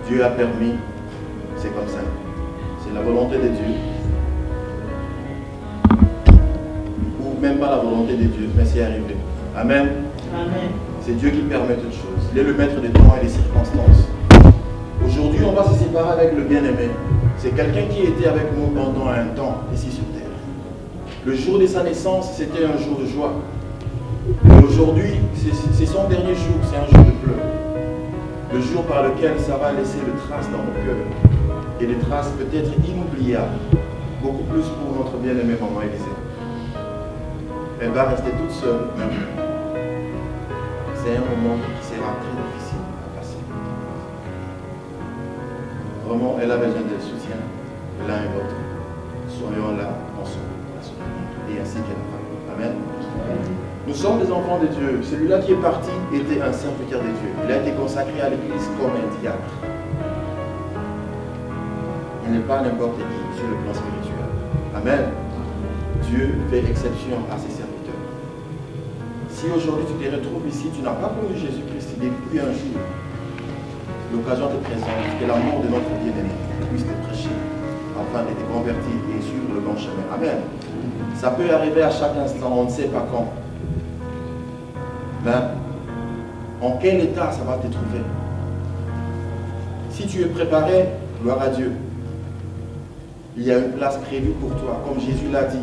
Dieu a permis, c'est comme ça. C'est la volonté de Dieu. Ou même pas la volonté de Dieu, mais c'est arrivé. Amen. Amen. C'est Dieu qui permet toutes choses. Il est le maître des temps et des circonstances. Aujourd'hui, on va se séparer avec le bien-aimé. C'est quelqu'un qui était avec nous pendant un temps ici sur terre. Le jour de sa naissance, c'était un jour de joie. Et aujourd'hui, c'est son dernier jour, c'est un jour de pleurs. Le jour par lequel ça va laisser des traces dans nos cœurs. Et des traces peut-être inoubliables. Beaucoup plus pour notre bien-aimée maman Élisée. Elle va rester toute seule. C'est un moment qui sera très difficile à passer. Vraiment, elle a besoin de soutien de l'un et l'autre. Soyons là ensemble pour la soutenir. Et ainsi qu'elle a fait. Amen. Nous sommes des enfants de Dieu. Celui-là qui est parti était un serviteur de Dieu. Il a été consacré à l'Église comme un diacre. Il n'est pas n'importe qui sur le plan spirituel. Amen. Dieu fait exception à ses serviteurs. Si aujourd'hui tu te retrouves ici, tu n'as pas connu Jésus-Christ depuis un jour, l'occasion te présente que l'amour de notre bien-aimé puisse te prêcher afin de te convertir et suivre le bon chemin. Amen. Ça peut arriver à chaque instant, on ne sait pas quand. Mais en quel état ça va te trouver? Si tu es préparé, gloire à Dieu. Il y a une place prévue pour toi. Comme Jésus l'a dit,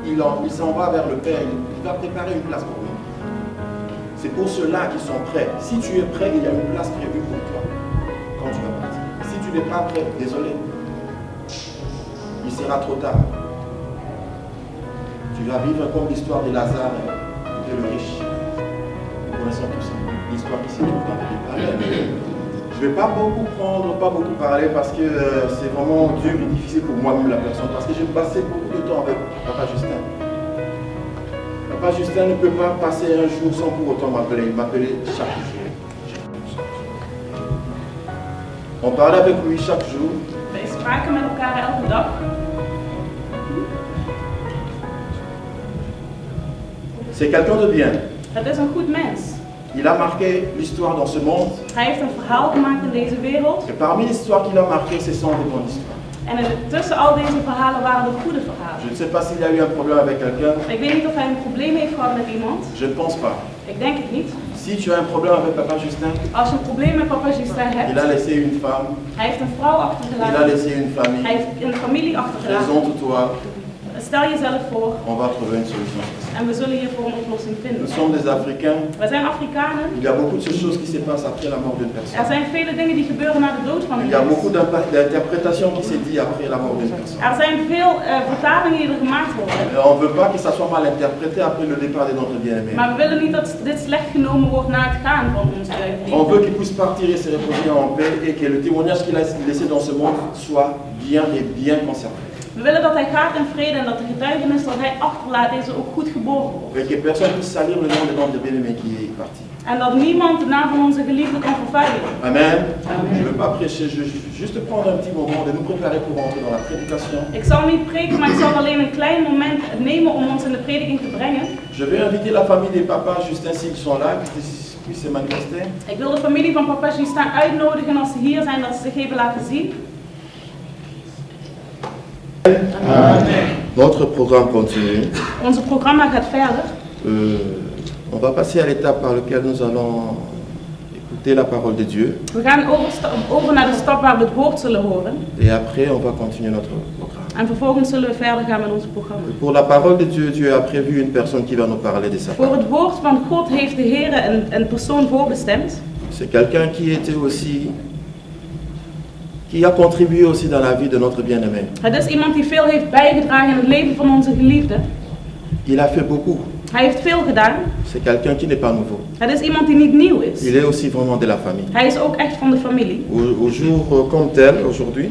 il s'en va vers le Père, il va préparer une place pour nous. C'est pour ceux-là qui sont prêts. Si tu es prêt, il y a une place prévue pour toi quand tu vas partir. Si tu n'es pas prêt, désolé, il sera trop tard. Tu vas vivre comme l'histoire de Lazare et de le riche. Nous connaissons tous l'histoire qui se trouve dans la Bible. Je ne vais pas beaucoup parler parce que c'est vraiment dur et difficile pour moi-même la personne. Parce que j'ai passé beaucoup de temps avec Papa Justin. Papa Justin ne peut pas passer un jour sans pour autant m'appeler. Il m'appelait chaque jour. On parlait avec lui chaque jour. Wij spraken met elkaar elke dag. C'est quelqu'un de bien. Het is een goed mens. Il a marqué l'histoire dans ce monde. Hij heeft een verhaal gemaakt in deze wereld. Et parmi l'histoire qu'il a marquée, ce sont des bonnes histoires. En tussen al deze verhalen waren er goede verhalen. Je ne sais pas s'il a eu un problème avec quelqu'un. Ik weet niet of hij een probleem heeft gehad met iemand. Je ne pense pas. Ik denk het niet. Si tu as un problème avec Papa Justin, Als je een probleem met papa Justin hebt, il a laissé une femme, hij heeft een vrouw il a achtergelaten, laissé une famille. hij heeft een familie achtergelaten. Présente-toi, Stel jezelf voor on va trouver une solution. en we zullen hiervoor een oplossing vinden. Nous sommes des Africains. We zijn Afrikanen. Il y a beaucoup de choses qui se passent après la mort d'une Er personne. zijn vele dingen die gebeuren na de dood van Il een y a mens. beaucoup d'interprétations qui se dit après la mort d'une personne. Er zijn veel vertalingen die er gemaakt worden. Et on ne veut pas que ça soit mal interprété après le départ de notre bien-aimé. Maar we willen niet dat dit slecht genomen wordt na het gaan van onze On geliefde. veut qu'il puisse partir et se reposer en paix et que le témoignage qu'il a laissé dans ce monde soit bien et bien conservé. We willen dat hij gaat in vrede en dat de getuigenis dat hij achterlaat deze ook goed geborgen wordt. Et que personne puisse salir le nom de notre bien-aimé qui est parti. En dat niemand de naam van onze geliefde kan vervuilen. Amen. Amen. Je ne veux pas prêcher, je veux juste prendre un petit moment de nous préparer pour rentrer dans la prédication. Ik zal niet preken, maar ik zal alleen een klein moment nemen om ons in de prediking te brengen. Je vais inviter la famille des papas Justin s'ils sont là, qu'ils puissent se manifester. Ik wil de familie van papa Justin uitnodigen als ze hier zijn, dat ze zich even laten zien. Amen. Notre programme continue. Onze programma gaat verder. On va passer à l'étape par laquelle nous allons écouter la parole de Dieu. We gaan over naar de stap waar we het woord zullen horen. Et après, on va continuer notre programme. En vervolgens zullen we verder gaan met ons programma. Pour la parole de Dieu, Dieu a prévu une personne qui va nous parler de sa Voor parole. het woord van God heeft de Heer een persoon voorbestemd. C'est quelqu'un qui était aussi, qui a contribué aussi dans la vie de notre bien-aimé. Het is iemand die veel heeft bijgedragen in het leven van onze geliefde. Il a fait beaucoup. Hij heeft veel gedaan. C'est quelqu'un qui n'est pas nouveau. Het is iemand die niet nieuw is. Il est aussi vraiment de la famille. Hij is ook echt van de familie. Au jour comme tel, aujourd'hui,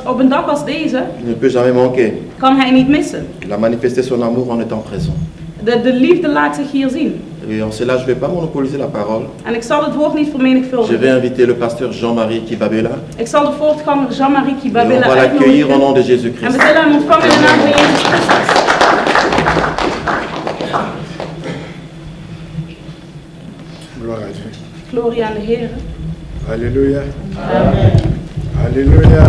Op een dag als deze il ne peut jamais manquer. kan hij niet missen. Il a manifesté son amour en étant présent. De liefde laat zich hier zien. Et en cela, je ne vais pas monopoliser la parole. En ik zal het woord niet Je vermenigvuldigen. vais inviter le pasteur Jean-Marie Kibabela. Ik zal de voortganger Jean-Marie Et on Kibabela va l'accueillir au uitnodigen. nom de En we Jésus-Christ. zullen hem ontvangen in de naam van Jezus Christus. Gloire à Dieu. Glorie aan de Heer. Alléluia. Amen. Alléluia.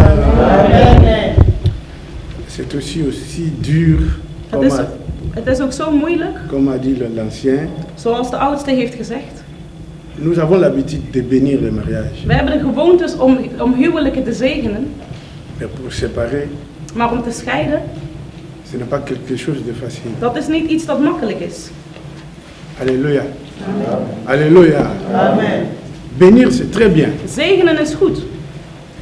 C'est aussi dur, Het is ook zo moeilijk, comme a dit l'ancien. zoals de oudste heeft gezegd. Nous avons l'habitude de bénir le mariage. We hebben de gewoontes om huwelijken te zegenen, Mais pour séparer, maar om te scheiden, ce n'est pas quelque chose de facile. dat is niet iets dat makkelijk is. Alléluia. Alléluia. Amen. Bénir, c'est très bien. Zegenen is goed,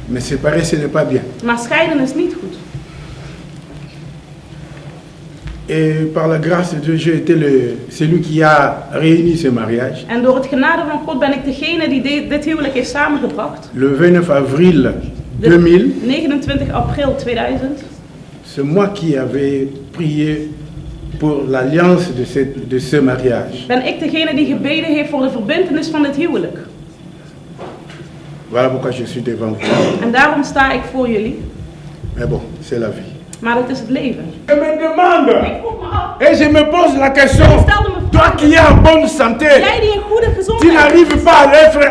Mais séparer, ce n'est pas bien. maar scheiden is niet goed. Et par la grâce de Dieu, j'ai été celui qui a réuni ce mariage. En door het genade van God ben ik degene die dit huwelijk heeft samengebracht. Le 29 avril 2000, 29 april 2000 c'est moi qui avais prié pour l'alliance de ce mariage. ben ik degene die gebeden heeft voor de verbintenis van dit huwelijk. Voilà pourquoi je suis devant vous. En daarom sta ik voor jullie. Mais bon, c'est la vie. Maar het is het leven. Je me demande, Ik vroeg me af, et je me pose la question, stelde me toi vragen. qui es en bonne santé, Jij die in goede tu gezondheid n'arrives pas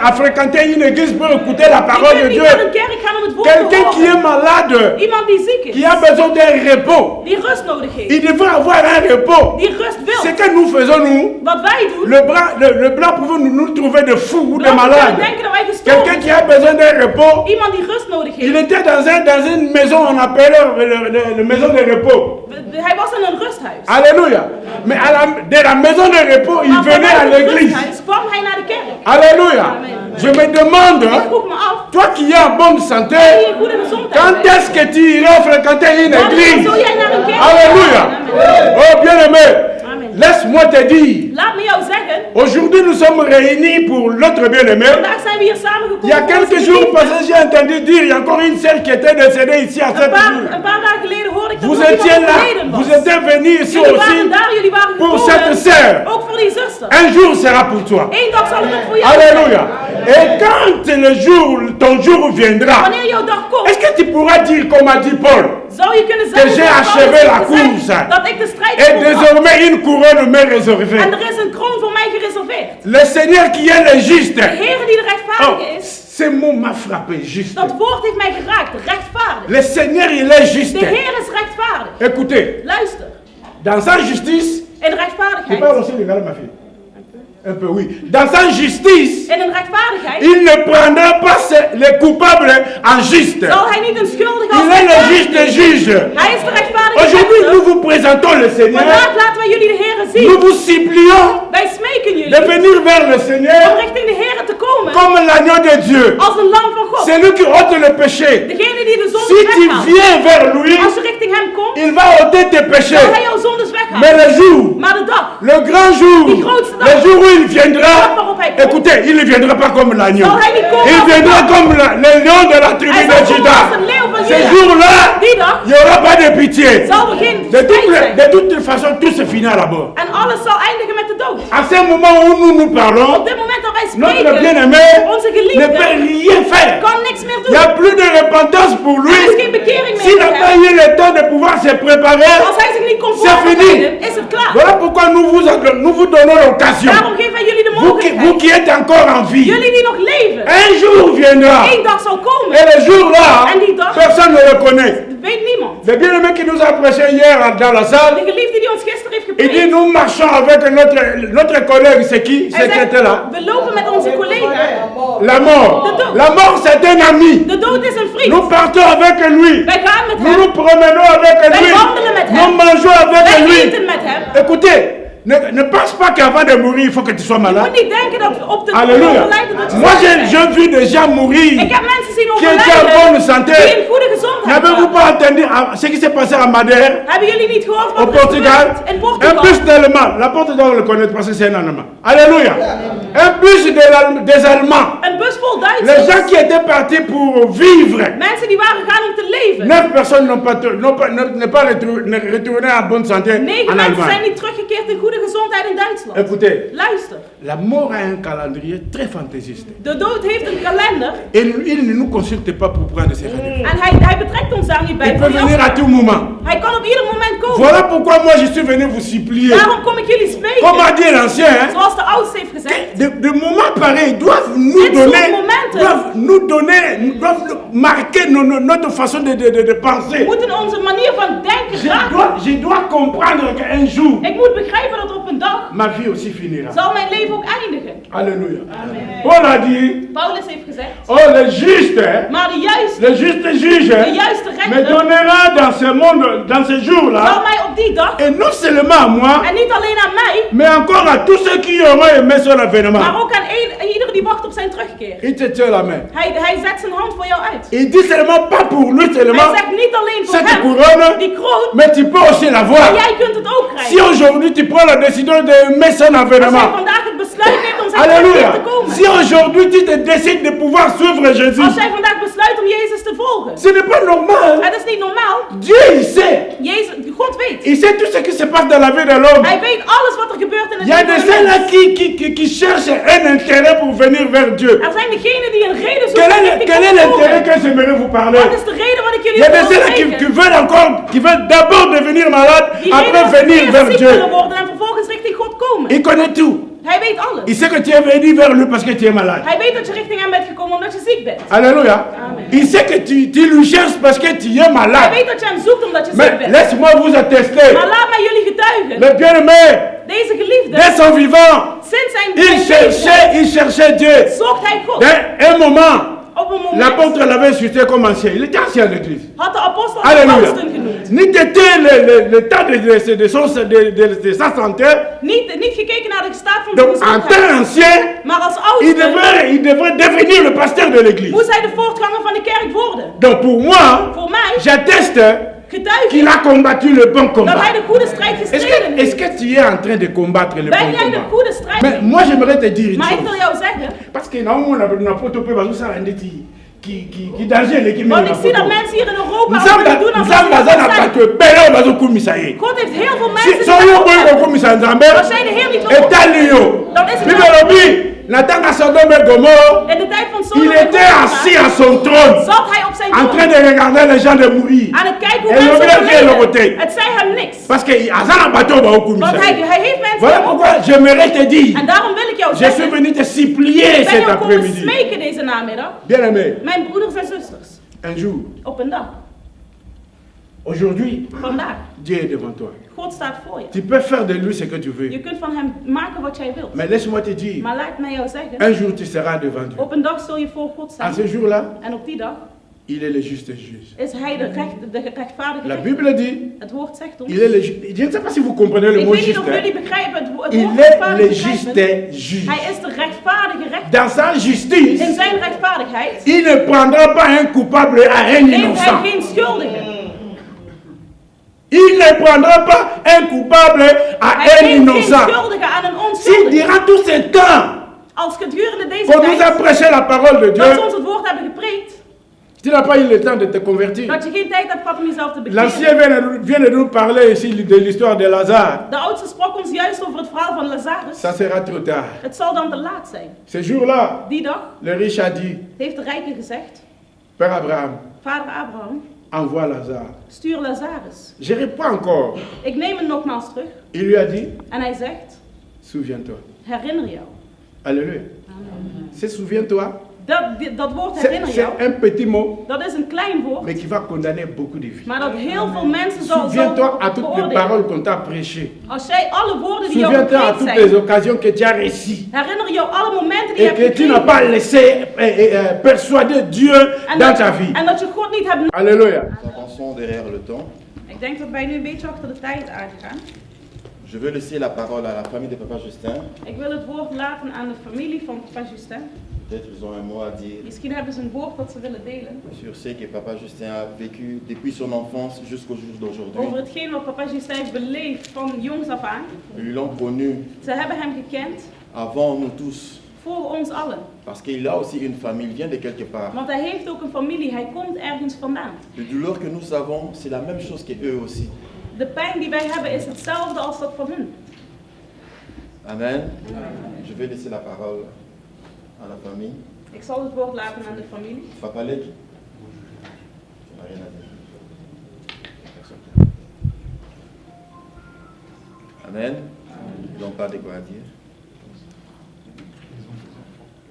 à fréquenter une église pour écouter la Je parole kunt de niet Dieu. naar een kerk gaan om het woord te Quelqu'un qui est horen. malade, Iemand die ziek qui is, a besoin d'un repos, die rust nodig heeft, il devrait avoir un repos. die rust Ce wil. que nous faisons, nous, Wat wij doen, le blanc pouvons nous trouver de fous ou de we malades. denken dat wij Quelqu'un gestoord qui a besoin d'un repos, zijn. Iemand die rust nodig il heeft. était dans une maison, on appelle la maison de repos. Hij was in een rusthuis. Alléluia. Mais de la maison de repos, il Maar venait à vanuit het l'église. rusthuis kwam hij naar de kerk. Alléluia. Amen. Je me demande, Ik vroeg me af, toi qui es en bonne santé, jij die in goede gezondheid quand bent, est-ce que tu iras fréquenter une wanneer église? zul jij naar een kerk Alléluia. gaan? Oh bien-aimé, Amen. laisse-moi te dire, Laat me jou zeggen, aujourd'hui nous sommes réunis pour l'autre bien-aimé. vandaag zijn we hier samengekomen. Il y a voor quelques onze jours geliefde. passés, j'ai entendu dire, il y a encore une sœur qui était décédée ici à cette jour. Een paar dagen geleden hoorde ik dat Vous er étiez iemand là, overleden was. vous étiez venus ici Jullie aussi. waren daar, jullie waren pour gekomen. cette sœur. Ook voor die zuster. Un jour sera pour toi. Eén dag zal het ook voor jou Alléluia. zijn. Et quand ton jour viendra, Wanneer jouw dag komt, est-ce que tu pourras dire comme a dit Paul, zou je kunnen zeggen j'ai zoals achevé Paulus la heeft gezegd, course. dat ik de strijd et heb volbracht. désormais une couronne m'est réservée. En er is een kroon voor mij gereserveerd. Le Seigneur qui est le juste. De Heer die de Oh, rechtvaardige is, ce mot m'a frappé, juste. dat woord heeft mij geraakt. Rechtvaardig. Le Seigneur, il est juste. De Heer is rechtvaardig. Écoutez, Luister. dans sa justice, In tu rechtvaardigheid. parles aussi légal, ma fille. Un peu, oui. Dans sa justice, In een rechtvaardigheid il ne prendra pas les coupables en juste. zal hij niet een schuldige als Il est le rechtvaardig juste zien. juge. Hij is de rechtvaardige Aujourd'hui, rechter. nous vous présentons le Seigneur. Vandaag laten wij jullie de Heer Nous zien. vous supplions Wij smeken de jullie venir vers le om Seigneur richting de Heer te komen comme l'agneau de Dieu. als een lam van God. C'est lui qui ôte le péché. Degene die de Si zondes tu weghaalt. viens vers lui, Als je richting hem komt, il va ôter tes péchés. zal hij jouw zondes Mais weghaalt. le jour, Maar de dag, le grand jour, Die grootste dag. le jour où il viendra, waarop hij komt, écoutez, il ne viendra pas comme l'agneau. zal hij niet komen Il als een viendra lam. comme le lion de la tribu Hij de zal komen Juda. als een leeuw van Ce Juda. jour-là, Die dag il n'y aura pas de pitié. zal er geen De spijt zijn. toute façon, tout se finit à la mort. En alles zal eindigen met de dood. À ce moment où nous parlons, Op dit moment dat wij notre spreken, bien-aimé onze ne peut geliefde rien faire. kan niks meer Il n'y doen. a plus de repentance pour lui. Er is geen bekering meer S'il n'a voor pas hem. eu le temps de pouvoir se préparer, Als hij zich niet kon C'est fini. voorbereiden, is het klaar. voilà pourquoi nous vous donnons l'occasion. Daarom geven wij jullie de Vous mogelijkheid. qui êtes encore en vie, Jullie die nog leven, un jour viendra. één dag zal komen. Et le jour-là, En die dag, personne ne le connaît. weet niemand. Le bien-aimé qui nous a prêché hier dans la De salle, geliefde die ons gisteren heeft il dit gepreekt. nous marchons avec notre collègue, c'est qui? Hij C'est qui zegt, était là? we lopen met onze collega. La mort. De dood. La mort, c'est un ami. De dood is een Nous vriend. partons avec lui. Wij gaan met Nous hem. nous promenons avec Wij lui. wandelen met Nous hem. mangeons avec Wij lui. eten met hem. Écoutez, ne pense pas qu'avant de mourir, il faut que tu sois Je malade. moet niet denken dat op de Alléluia. overlijden dat je Moi, ziek bent. j'ai vu des gens mourir Ik heb mensen zien qui étaient en overlijden bonne santé. die in goede gezondheid N'avez-vous waren. pas entendu ce qui s'est passé à Madère, Hebben jullie niet gehoord au wat er is Portugal? gebeurd in Un Portugal? bus d'Allemand. La Portugal le connaît parce que c'est un Allemand. Alléluia. Un bus des Allemands. Een bus vol Les Duitsers. gens qui étaient partis pour vivre. Mensen die waren gegaan om te leven. 9 personnes n'est pas retourné en bonne santé 9 en mensen zijn Allemagne. niet teruggekeerd in goede gezondheid in Duitsland. Écoutez, Luister, la mort a un calendrier très fantaisiste. de dood heeft een kalender Et il ne nous consulte pas pour prendre ses rendez-vous. en hij betrekt ons daar niet bij. Il voor peut die venir à afspraak. tout moment. Hij kan op ieder moment Il komen. Voilà pourquoi moi je suis venu vous supplier. Daarom kom ik jullie spreken. Comme a dit l'ancien, hein, Zoals de oudste heeft gezegd. de moments pareils doivent nous doivent marquer notre façon de penser. Moeten onze manier van denken raken. Je dois comprendre qu'un jour, Ik moet begrijpen dat op een dag ma vie aussi finira. zal mijn leven ook eindigen. Alléluia. Amen. Paul a dit, Paulus heeft gezegd. oh le juste, hein, Maar de juiste juge de juiste me rechter donnera dans ce monde, dans ce zal jour-là, mij op die dag, et non seulement à moi, en niet alleen aan mij, mais encore à tous ceux qui auront aimé son avènement. maar ook aan ieder die wacht op zijn terugkeer. Il te tient la main. Hij zet zijn hand voor jou uit. Il dit seulement pas pour lui seulement Hij zegt niet alleen voor cette hem, couronne, die kroon, mais tu peux aussi maar l'avoir. jij kunt het ook Si krijgen. aujourd'hui tu prends la décision d'aimer son Als hij avènement, vandaag het besluit neemt om zijn alléluia. terugkeer te komen. Si aujourd'hui tu te décides de pouvoir suivre Jésus, Als jij vandaag besluit om Jezus te volgen. ce n'est pas normal. Het is niet normaal. Dieu il sait. God weet. Il sait tout ce qui se passe dans la vie de l'homme. Hij weet alles wat er gebeurt in het Il y a leven de van ceux-là mensen. qui cherchent un intérêt pour venir vers Dieu. Er zijn degenen die een reden Quel zoeken est, om quel est te l'intérêt volgen. que j'aimerais vous parler? Wat is de reden wat ik Il jullie y a de wil ceux-là spreken? qui veulent d'abord devenir malades, Die après reden venir dat vers ze ziek Dieu. willen worden en vervolgens richting God komen. Il connaît tout. Hij weet alles. Il sait que tu es venu vers lui parce que tu es malade. Hij weet dat je richting hem bent gekomen omdat je ziek bent. Alléluia. Amen. Il sait que tu lui cherches parce que tu es Hij malade. weet dat je hem zoekt omdat je ziek Mais bent. laisse-moi vous attester. Maar laat mij jullie getuigen. Le bien-aimé, Deze geliefde, dès son vivant, sinds zijn il cherchait Dieu. zocht hij God. Dès un moment, Op een moment l'apôtre l'avait suscité comme ancien. Il était ancien de l'église. had de apostel Alléluia. oudsten genoemd. Ni t'était le temps de sa santé. Niet gekeken naar de staat van zijn Donc, en gezondheid. tant ancien, Maar als il oudste devrait devenir le pasteur de l'église. moest hij de voortganger van de kerk worden. Donc, pour moi, Voor mij j'atteste getuig qu'il ik a combattu le bon dat combat. hij de goede strijd gestreden Est-ce heeft. que tu es en train de combattre le Ben bon jij de combat? goede strijd? Mais moi, j'aimerais te dire une Maar ik wil chose. jou zeggen, Parce que normalement, on n'a pas topé parce que ça a dit qui danger les qui want ik zie dat mensen hier in Europa nous al sommes willen doen dans alsof ze dat zijn. que belle bazo kumisaye. God heeft heel veel Si mensen die so yo dat boy hebben. ko kumisa nzambe Als jij de Heer niet wil etalio. dan is het Bibelobi natanga Sodome et Gomorrhe, in de tijd van il Sodom en était assis à son trône zat hij op zijn en train troon de regarder les gens de mourir. aan het kijken hoe En mensen le bien le côté. overleden. Het zei hem niks. Parce que azana bateau ba Want kumisa. hij heeft mensen Voilà die pourquoi j'aimerais te dire, en daarom wil ik jou je suis zeggen, venu te supplier ik ben cet jou komen après-midi. smeken deze namiddag. Bien aimé, Mijn broeders en zusters, un jour, op een dag, aujourd'hui, vandaag, Dieu est devant toi. God staat voor je. Tu peux faire de lui ce que tu veux. Je kunt van hem maken wat jij wilt. Mais laisse-moi te dire, Maar laat mij jou zeggen, un jour tu seras devant Dieu. op een dag zul je voor God À staan. ce jour-là, En op die dag il est le juste juge. is hij de rechtvaardige La rechter. Bible dit, Het woord zegt ons. il est le juste. Je ne sais pas si vous comprenez le Ik mot weet niet juste. of jullie Hein. begrijpen het woord Il est le rechtvaardig juste begrijpen. juge. Hij is de rechtvaardige rechter. Dans sa justice, In zijn rechtvaardigheid il ne prendra pas un coupable à un neemt hij innocent. geen schuldige. Il ne prendra pas un coupable à Hij un neemt geen innocent. schuldige aan een S'il onschuldige. durant tout ce temps Als gedurende deze qu'on nous a tijd prêché la parole de dat ze Dieu, ons het woord hebben gepreekt, tu n'as pas eu le temps de te convertir. dat je geen tijd hebt gehad om jezelf te L'ancien bekeren. vient de nous parler ici de l'histoire de Lazare. De oudste sprak ons juist over het verhaal van Lazarus. Ça sera trop tard. Het zal dan te laat zijn. Ce jour-là, Die dag le riche a dit, heeft de rijke gezegd, Père Abraham, vader Abraham, envoie Lazare. stuur Lazarus. Je reprends encore. Ik neem hem nogmaals terug. Il lui a dit, En hij zegt, souviens-toi. herinner jou. Alléluia. C'est souviens-toi. Dat woord herinner C'est jou, un petit mot, dat is een klein woord, mais qui va condamner beaucoup de vies. maar dat heel veel mensen zal Souviens-toi à toutes les beoordelen. paroles qu'on t'a prêchées. Als jij alle woorden die jou Souviens-toi à gepreekt toutes les zijn, occasions que tu as réussies. herinner jou alle momenten die je Et hebt que tu n'as pas gekregen. laissé persuader Dieu dans ta vie. En dat je God niet hebt. Alléluia. Nous avançons derrière le temps. Ik denk dat wij nu een beetje achter de tijd uitgaan. Je veux laisser la parole à la famille de Papa Justin. Ik wil het woord laten aan de familie van Papa Justin. Peut-être ils ont un mot à dire Misschien hebben ze een woord dat ze willen delen. sur ce que Papa Justin a vécu depuis son enfance jusqu'au jour Over d'aujourd'hui. hetgeen wat Papa Justin heeft beleefd van jongs af aan. Ils l'ont connu Ze hebben hem gekend avant nous tous. voor ons allen. Parce qu'il a aussi une famille, il vient de quelque part. Want hij heeft ook een familie, hij komt ergens vandaan. Le douleur que nous avons, c'est la même chose que eux aussi. De pijn die wij hebben is hetzelfde als dat van hun. Amen. Je vais laisser la parole à la famille. Ik zal het woord laten aan de familie. Papa Lek. Tu n'as rien à dire. Personne. Amen. Ils n'ont pas de quoi à dire.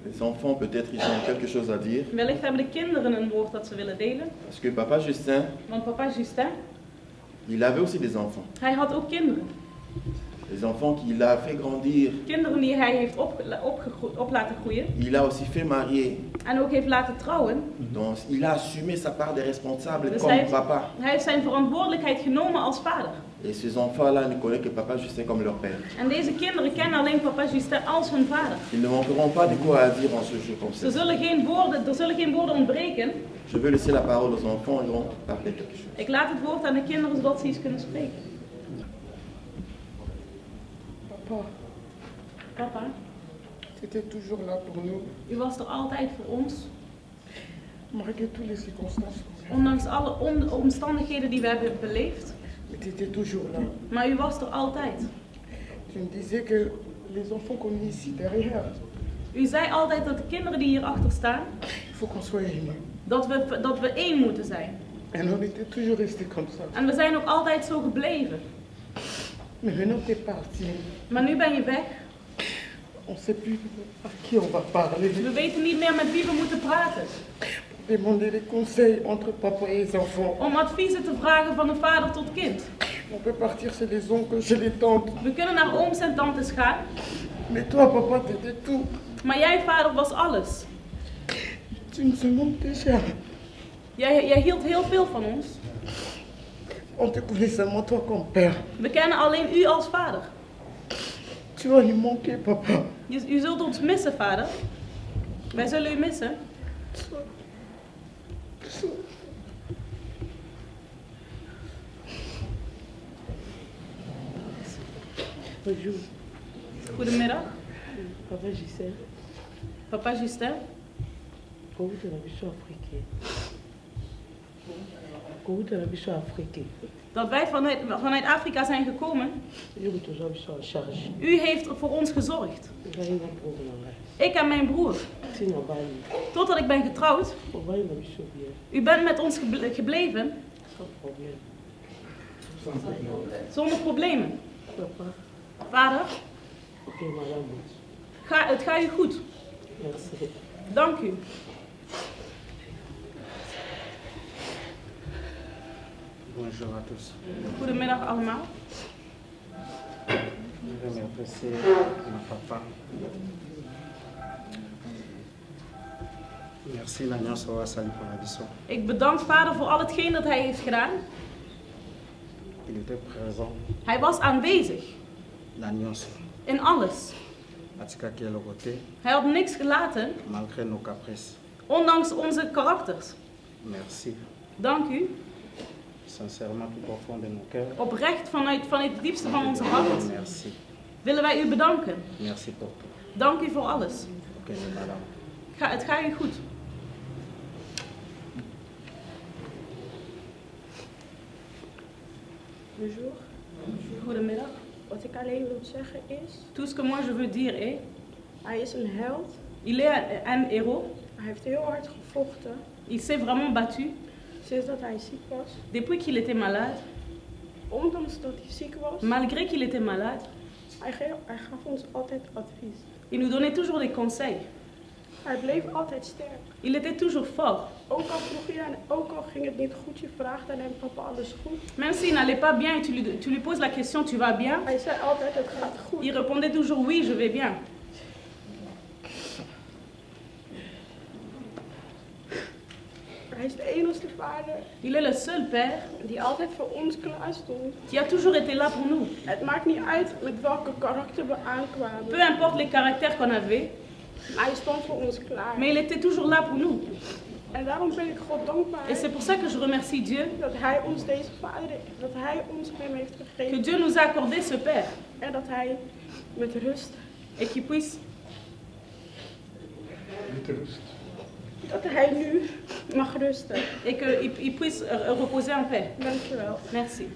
Les enfants, peut-être, ils ont quelque chose à dire. Wellicht hebben de kinderen een woord dat ze willen delen. Parce que papa Justin, Want papa Justin, il avait aussi des enfants. hij had ook kinderen. Les enfants qu'il a fait grandir. Kinderen die hij heeft op laten groeien. Il a aussi fait marier. En ook heeft laten trouwen. Donc, il a assumé sa part de responsable Dus comme papa. Hij heeft zijn verantwoordelijkheid genomen als vader. Et ces enfants-là ne connaissent que papa Justin comme leur père. En deze kinderen kennen alleen papa Justin als hun vader. Ils ne manqueront pas de quoi à dire en ce jour comme ça. Er zullen geen woorden ontbreken. Je veux laisser la parole aux enfants, ils vont parler quelque chose. Ik laat het woord aan de kinderen zodat ze iets kunnen spreken. Papa, tu étais toujours là pour nous. U was er altijd voor ons. Malgré toutes les circonstances. Ondanks alle omstandigheden die we hebben beleefd. Mais tu étais toujours là. Maar u was er altijd. Tu me disais que les enfants qu'on est ici derrière. U zei altijd dat de kinderen die hierachter staan. Il faut qu'on soit unis. Dat we één moeten zijn. En on était toujours resté comme ça. En we zijn ook altijd zo gebleven. Mais maintenant t'es parti. Maar nu ben je weg. On ne sait plus à qui on va parler. We weten niet meer met wie we moeten praten. Demander des conseils entre papa et les enfants. Om adviezen te vragen van een vader tot kind. On peut partir chez les oncles, chez les tantes. We kunnen naar ooms en tantes gaan. Mais toi, papa, t'étais tout. Maar jij, vader, was alles. Tu nous aimes déjà. Jij hield heel veel van ons. On te connaît seulement toi comme père. We kennen alleen u als vader. Tu vas nous manquer, papa. U zult ons missen, vader. Wij zullen u missen. Bonjour. Goedemiddag. Papa Justin. Papa Justin. Comment tu as vu ça africain? Comment tu as vu ça africain? Dat wij vanuit Afrika zijn gekomen. U heeft voor ons gezorgd. Ik en mijn broer. Totdat ik ben getrouwd. U bent met ons gebleven. Zonder problemen. Vader. Het gaat u goed. Dank u. Bonjour à tous. Goedemiddag allemaal. Je vais m'adresser à papa. Merci l'Alliance Oasali pour la leçon. Ik bedank vader voor al hetgeen dat hij heeft gedaan. Il était présent. Hij was aanwezig. L'Alliance. In alles. Hij had niks gelaten. Malgré nos caprices. Ondanks onze karakters. Merci. Dank u. Sincèrement tout au fond de nos cœurs. Oprecht vanuit het diepste van onze hart. Merci. Willen wij u bedanken. Merci pour tout. Dank u voor alles. Ok, madame. Het gaat u goed. Bonjour. Goedemiddag. Wat ik alleen wil zeggen is... Tout ce que moi je veux dire est... Hij is een held. Il est un héros. Hij heeft heel hard gevochten. Il s'est vraiment battu. Sinds dat hij ziek was. Depuis qu'il était malade. Ondanks dat hij ziek was. Malgré qu'il était malade. Hij gaf ons altijd advies. Il nous donnait toujours des conseils. Hij bleef altijd sterk. Il était toujours fort. Ook al vroeg je en ook al ging het niet goed, je vraagt aan hem, papa, alles goed? Même s'il n'allait pas bien et tu lui poses la question, tu vas bien? Hij zei altijd, het gaat goed. Il répondait toujours, oui, je vais bien. Hij is de enige vader. Il est le seul père. Die altijd voor ons klaar stond. Qui a toujours été là pour nous. Het maakt niet uit met welke karakter we aankwamen. Peu importe les caractères qu'on avait. Hij stond voor ons klaar. Mais il était toujours là pour nous. En daarom ben ik God dankbaar. Et c'est pour ça que je remercie Dieu. Dat hij ons deze vader, dat hij ons hem heeft gegeven. Que Dieu nous a accordé ce père. En dat hij met rust. Et qu'il puisse. Met rust. Dat hij nu mag rusten. Et qu'il puisse reposer en paix. Dankjewel. Merci.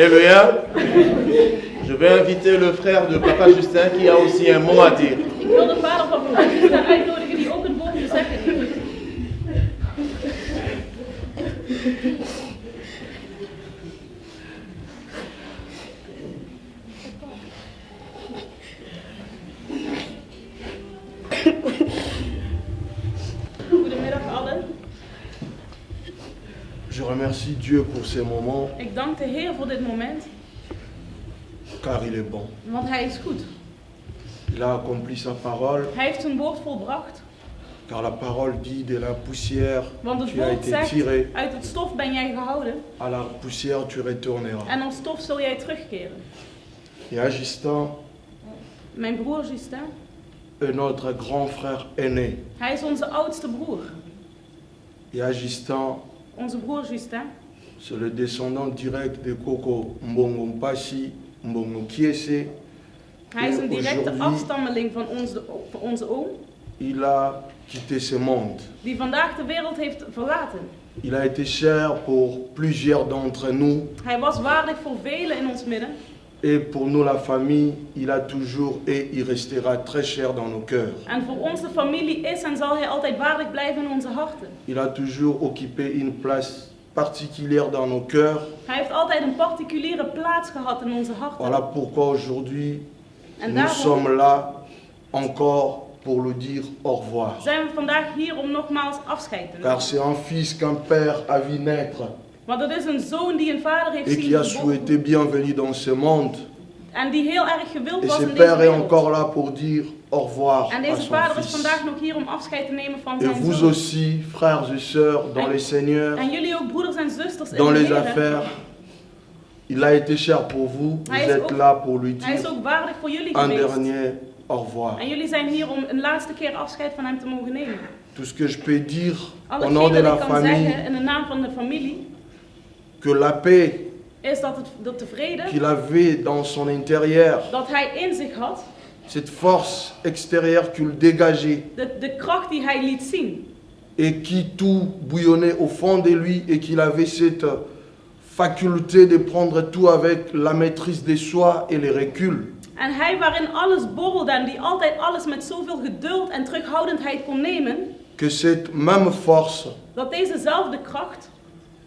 Alléluia. Je vais inviter le frère de Papa Justin qui a aussi un mot à dire. Ik wil de vader van Papa Justin uitnodigen die ook een woord te zeggen heeft. Goedemiddag allen. Je remercie Dieu pour ces moments, Ik dank de Heer voor dit moment, car il est bon. want Hij is goed. Il a accompli sa parole, Hij heeft zijn woord volbracht, car la parole dit de la poussière, want het tu as woord été zegt, tiré, uit het stof ben jij gehouden à la poussière tu retourneras. en als stof zul jij terugkeren. Et à Justin, Mijn broer Justin, notre grand frère aîné, hij is onze oudste broer. et à Justin, Onze broer Justin, c'est le descendant direct de Koko Mbongo Mpasi, Mbongo Kiese. hij is een directe Aujourd'hui, afstammeling van onze oom, il a quitté ce monde. die vandaag de wereld heeft verlaten. Il a été cher pour plusieurs d'entre nous, Hij was waardig voor velen in ons midden. et pour nous la famille, il a toujours et il restera très cher dans nos cœurs. En voor ons de familie is en zal hij altijd waardig blijven in onze harten. Il a toujours occupé une place particulière dans nos cœurs. Hij heeft altijd een particuliere plaats gehad in onze harten. Voilà pourquoi aujourd'hui, En nous daarom sommes là encore pour lui dire au revoir. zijn we vandaag hier om nogmaals afscheid te nemen. Car c'est un fils qu'un père a vu naître Want het is een zoon die een vader heeft et qui zien a geboren. souhaité bienvenue dans ce monde. En die heel erg gewild Et was ce in deze père est wereld. encore là pour dire au revoir En à deze son vader is fils. vandaag nog hier om afscheid te nemen van Et zijn vous zoon. aussi, frères et sœurs, dans les Seigneurs, En jullie ook broeders en zusters in dans de les Heer. affaires, il a été cher pour vous. Vous Hij is êtes ook- là pour lui Hij is dire ook waardig voor jullie un geweest. dernier au revoir. En jullie zijn hier om een laatste keer afscheid van hem te mogen nemen. Tout ce que je peux dire Al au nom hetgeen de dat la ik kan famille, zeggen in de naam van de familie, que la paix is dat de vrede, qu'il avait dans son intérieur, dat hij in zich had, cette force extérieure qu'il dégageait de kracht die hij liet zien. et qui tout bouillonnait au fond de lui et qu'il avait cette faculté de prendre tout avec la maîtrise de soi et le recul. En hij waarin alles borrelde en die altijd alles met zoveel geduld en terughoudendheid kon nemen, Que cette même force dat dezezelfde kracht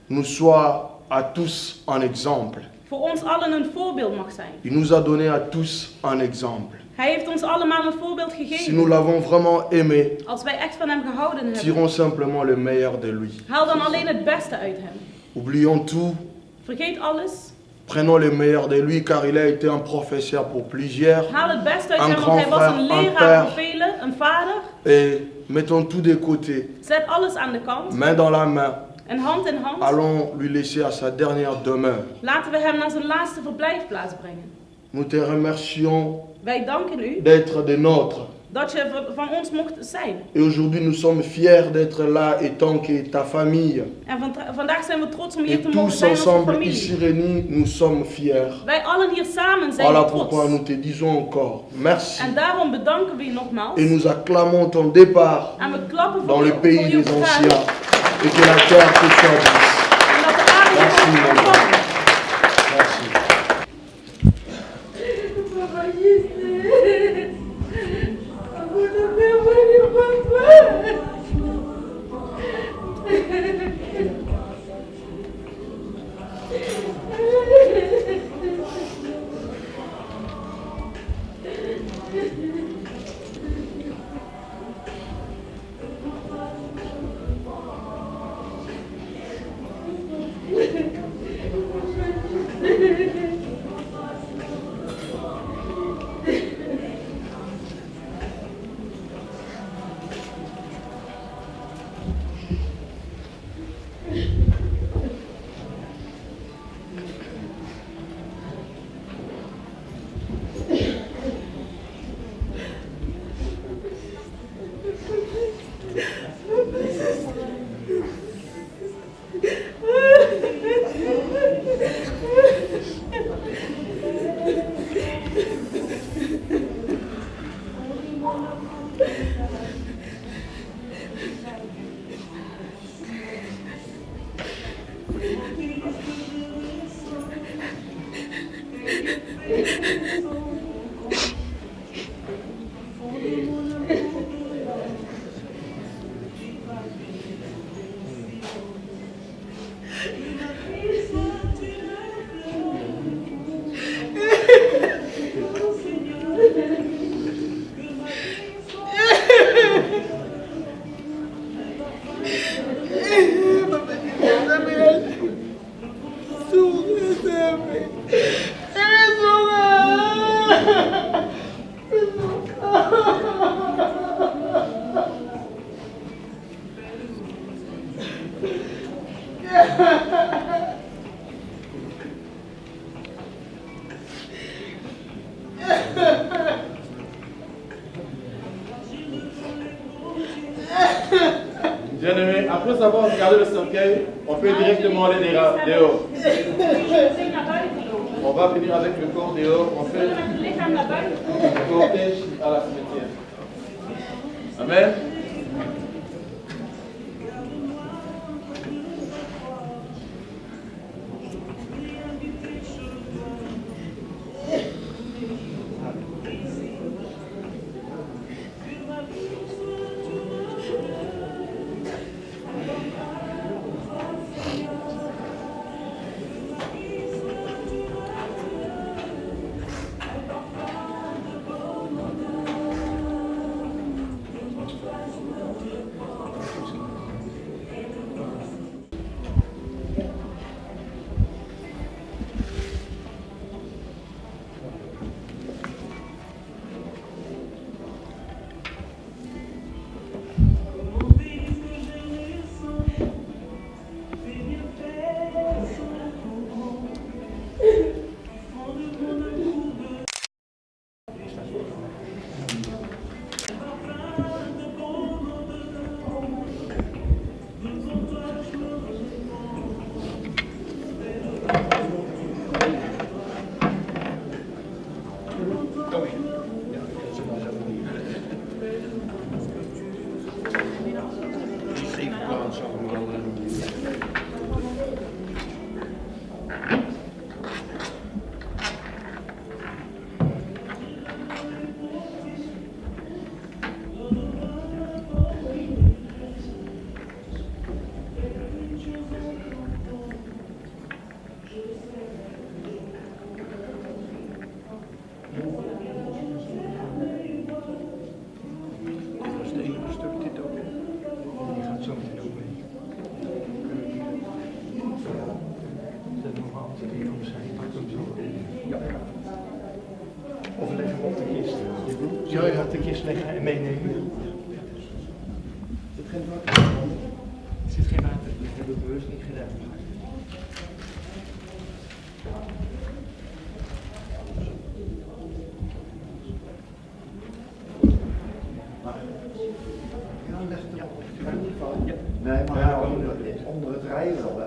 nous soit à tous un exemple. voor ons allen een voorbeeld mag zijn. Il nous a donné à tous un exemple. Hij heeft ons allemaal een voorbeeld Si nous gegeven. l'avons vraiment aimé, Als wij echt van hem gehouden hebben, tirons simplement le meilleur de lui. haal dan alleen het beste uit hem. Oublions tout, Vergeet alles. prenons le meilleur de lui car il a été un professeur pour plusieurs Haal het beste uit Een hem, want hij was grand een frère, een leraar père. voor velen, een vader. et mettons tout de côté, Zet alles aan de kant. main dans la main, En hand in hand. allons lui laisser à sa dernière demeure. Laten we hem naar zijn laatste verblijfplaats brengen. Nous te remercions Wij danken u d'être des nôtres. dat je van ons mocht zijn. Et aujourd'hui nous sommes fiers d'être là et tant que ta famille. En vandaag zijn we trots om hier Et te mogen tous zijn als een ensemble ici familie. réunis, nous sommes fiers. Wij allen hier samen zijn Voilà trots. pourquoi nous te disons encore merci. En daarom bedanken we je nogmaals. Et nous acclamons ton départ En we klappen dans voor le je, pays voor je des vergaan. anciens. Et que la terre te soit douce. En dat de aarde Merci, je mon mag Dieu. ontvangen. Merci. Papa Justin. Aku udah bebani Papa. Bien-aimé, après avoir regardé le cercueil, on peut directement aller dehors. On va venir avec le corps dehors, on fait le cortège à la cimetière. Amen. Ja, je gaat de kist leggen en meenemen. Er zit geen water. Dat heb ik bewust niet gedaan. Ja, leg het erop. Ja. Nee, maar ja, onder het rijden wel.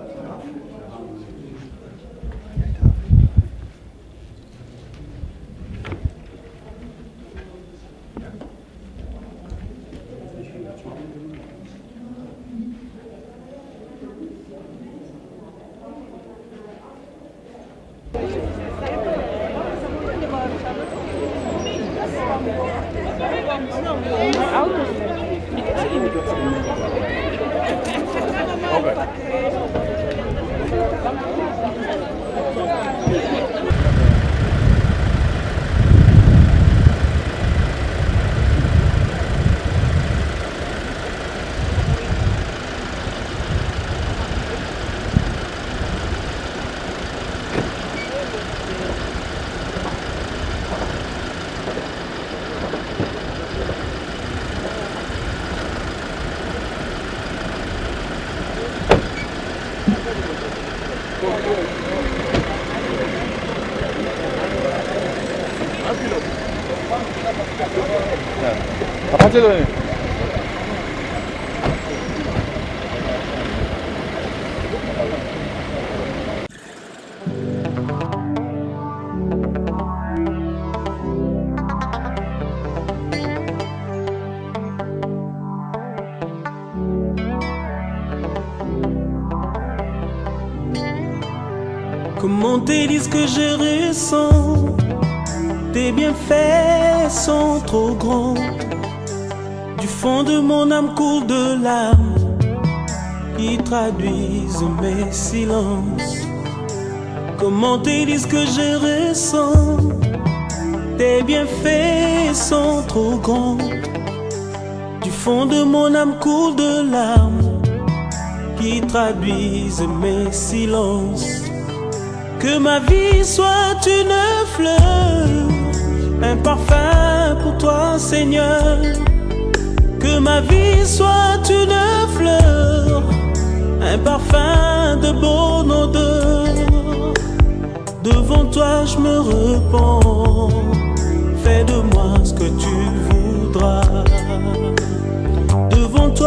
Hè. Comment te dire ce que je ressens? Tes bienfaits sont trop grands. Du fond de mon âme coule de larmes qui traduisent mes silences. Comment te dire ce que je ressens? Tes bienfaits sont trop grands. Du fond de mon âme coule de larmes qui traduisent mes silences. Que ma vie soit une fleur, un parfum pour toi, Seigneur. Que ma vie soit une fleur, un parfum de bonne odeur. Devant toi je me repens, fais de moi ce que tu voudras. Devant toi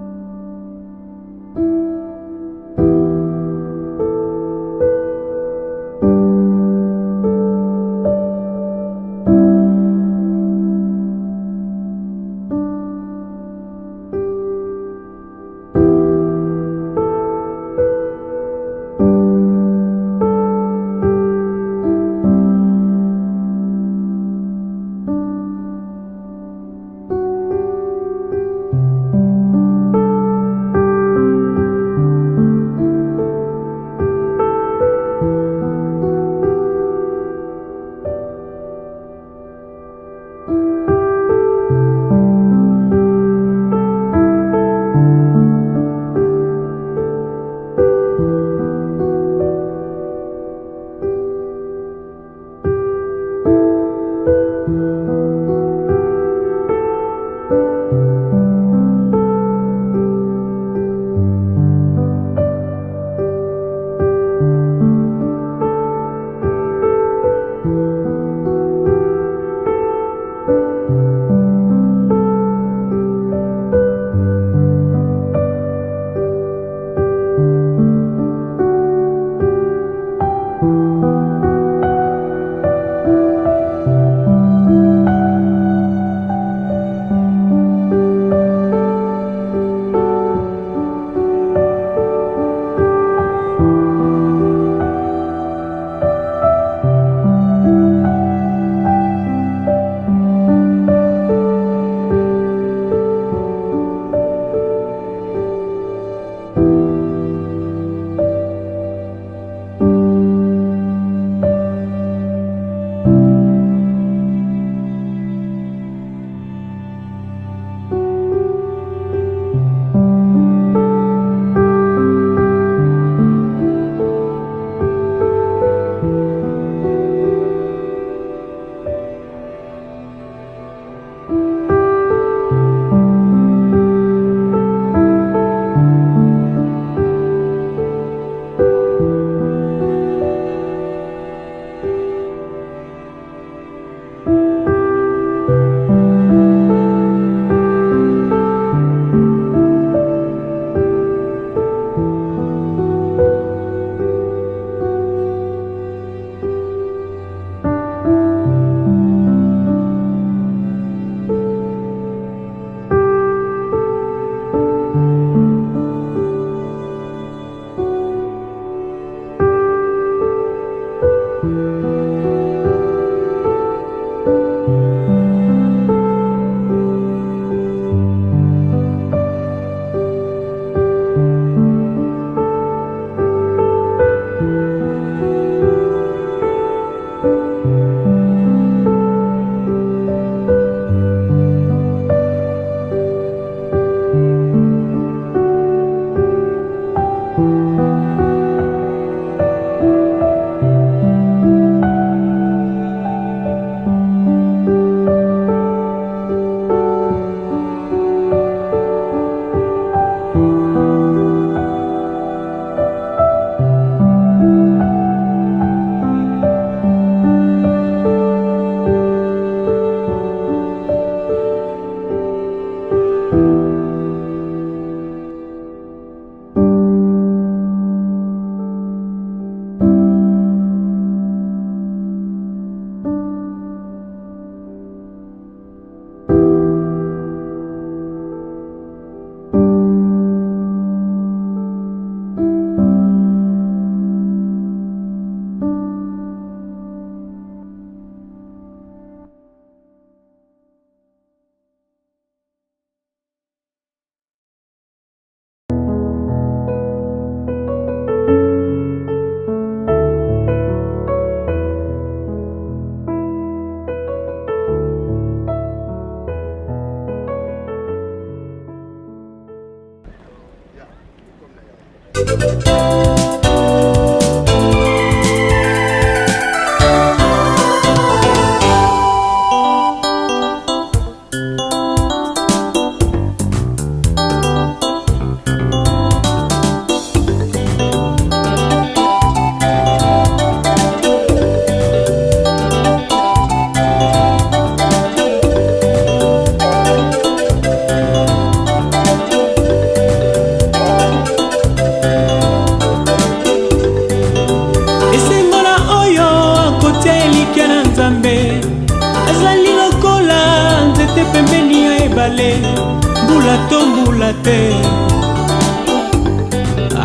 mbula to mbula te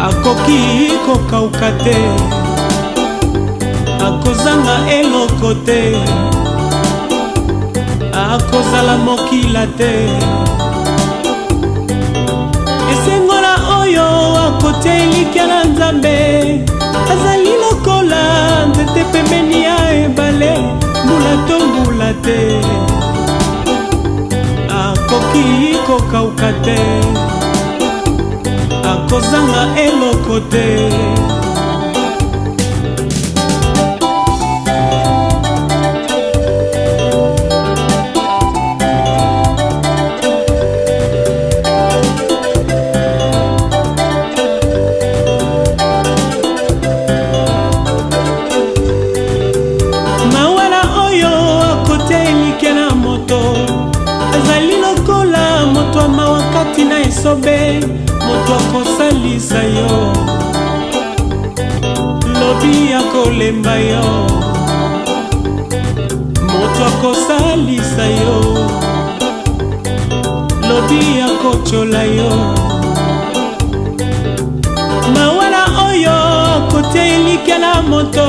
akoki kokauka te akozanga eloko te akozala mokila te esengola oyo akotia elikya na nzambe azali lokola nzete pembeni ya ebale mbula to mbula te akoki kokauka te akozanga eloko te mawala oyo akotia elikya na moto azali lokola moto amawa kati na esobe moto akosalisa yo lobi akolemba yo moto akosalisa yo lobi akochola yo mawala oyo akotia elikya na moto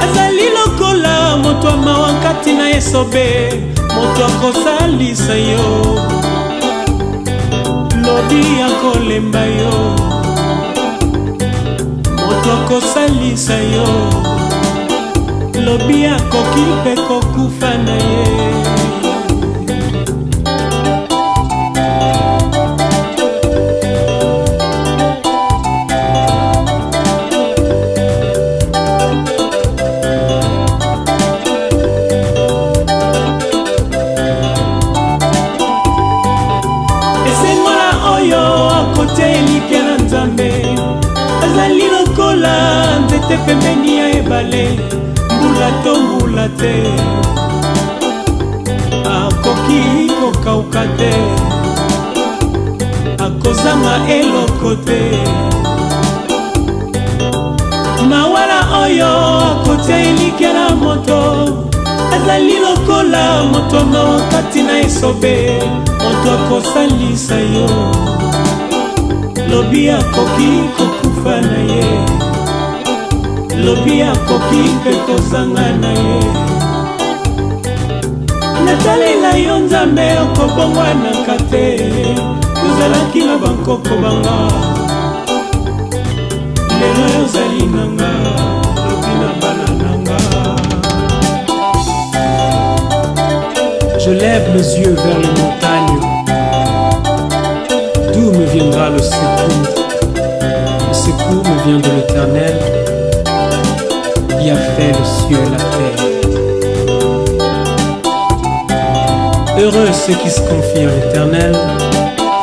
azali lokola moto amawa kati na esobe moto akosalisa yo lobi akolemba yo moto akosalisa yo lobi akoki mpe kokufa na ye azali lokola nzete pembeni ya ebale mbula to mbula te akoki kokauka te akozanga eloko te mawala oyo akotia elikya na moto azali lokola moto amawa kati na esobe moto akosalisa yo lobi akoki kokufa na ye lobi akoki mpe kozanga na ye natalela yo nzambe okobongwanaka te yozalaki na bankoko banga lelo yozali nanga lobi na bana nanga. Je lève les yeux vers les montagnes. D'où me viendra le secours? Le secours me vient de l'Éternel, qui a fait le ciel et la terre. Heureux ceux qui se confient en l'Éternel,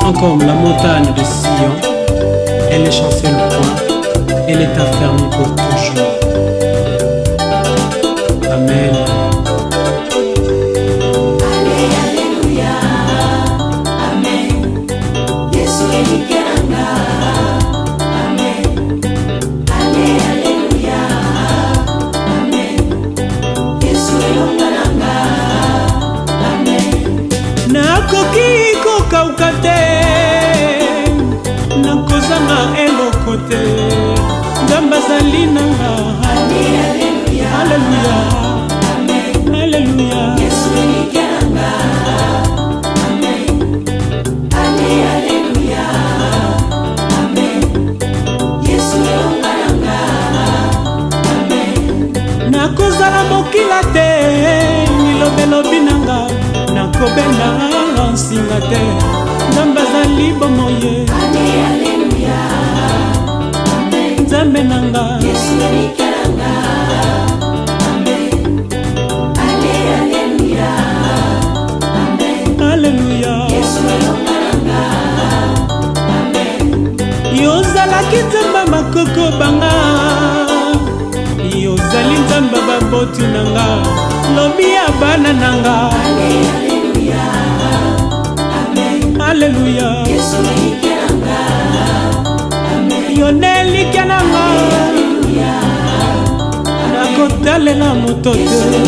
sont comme la montagne de Sion. Elle est chancelle au point, elle est affermie pour toujours. Amen. nakoki kokauka te nakozanga eloko te nzambe azali nanga aleluya aleluya nakozala mokila te lilobelobi nanga nakobenda nsinga te nzambe azali bomoye yozalaki nzamba makoko banga yozali nzamba babotu nanga lobi ya bana nanga Alléluia yonelike nanga nakotalela moto te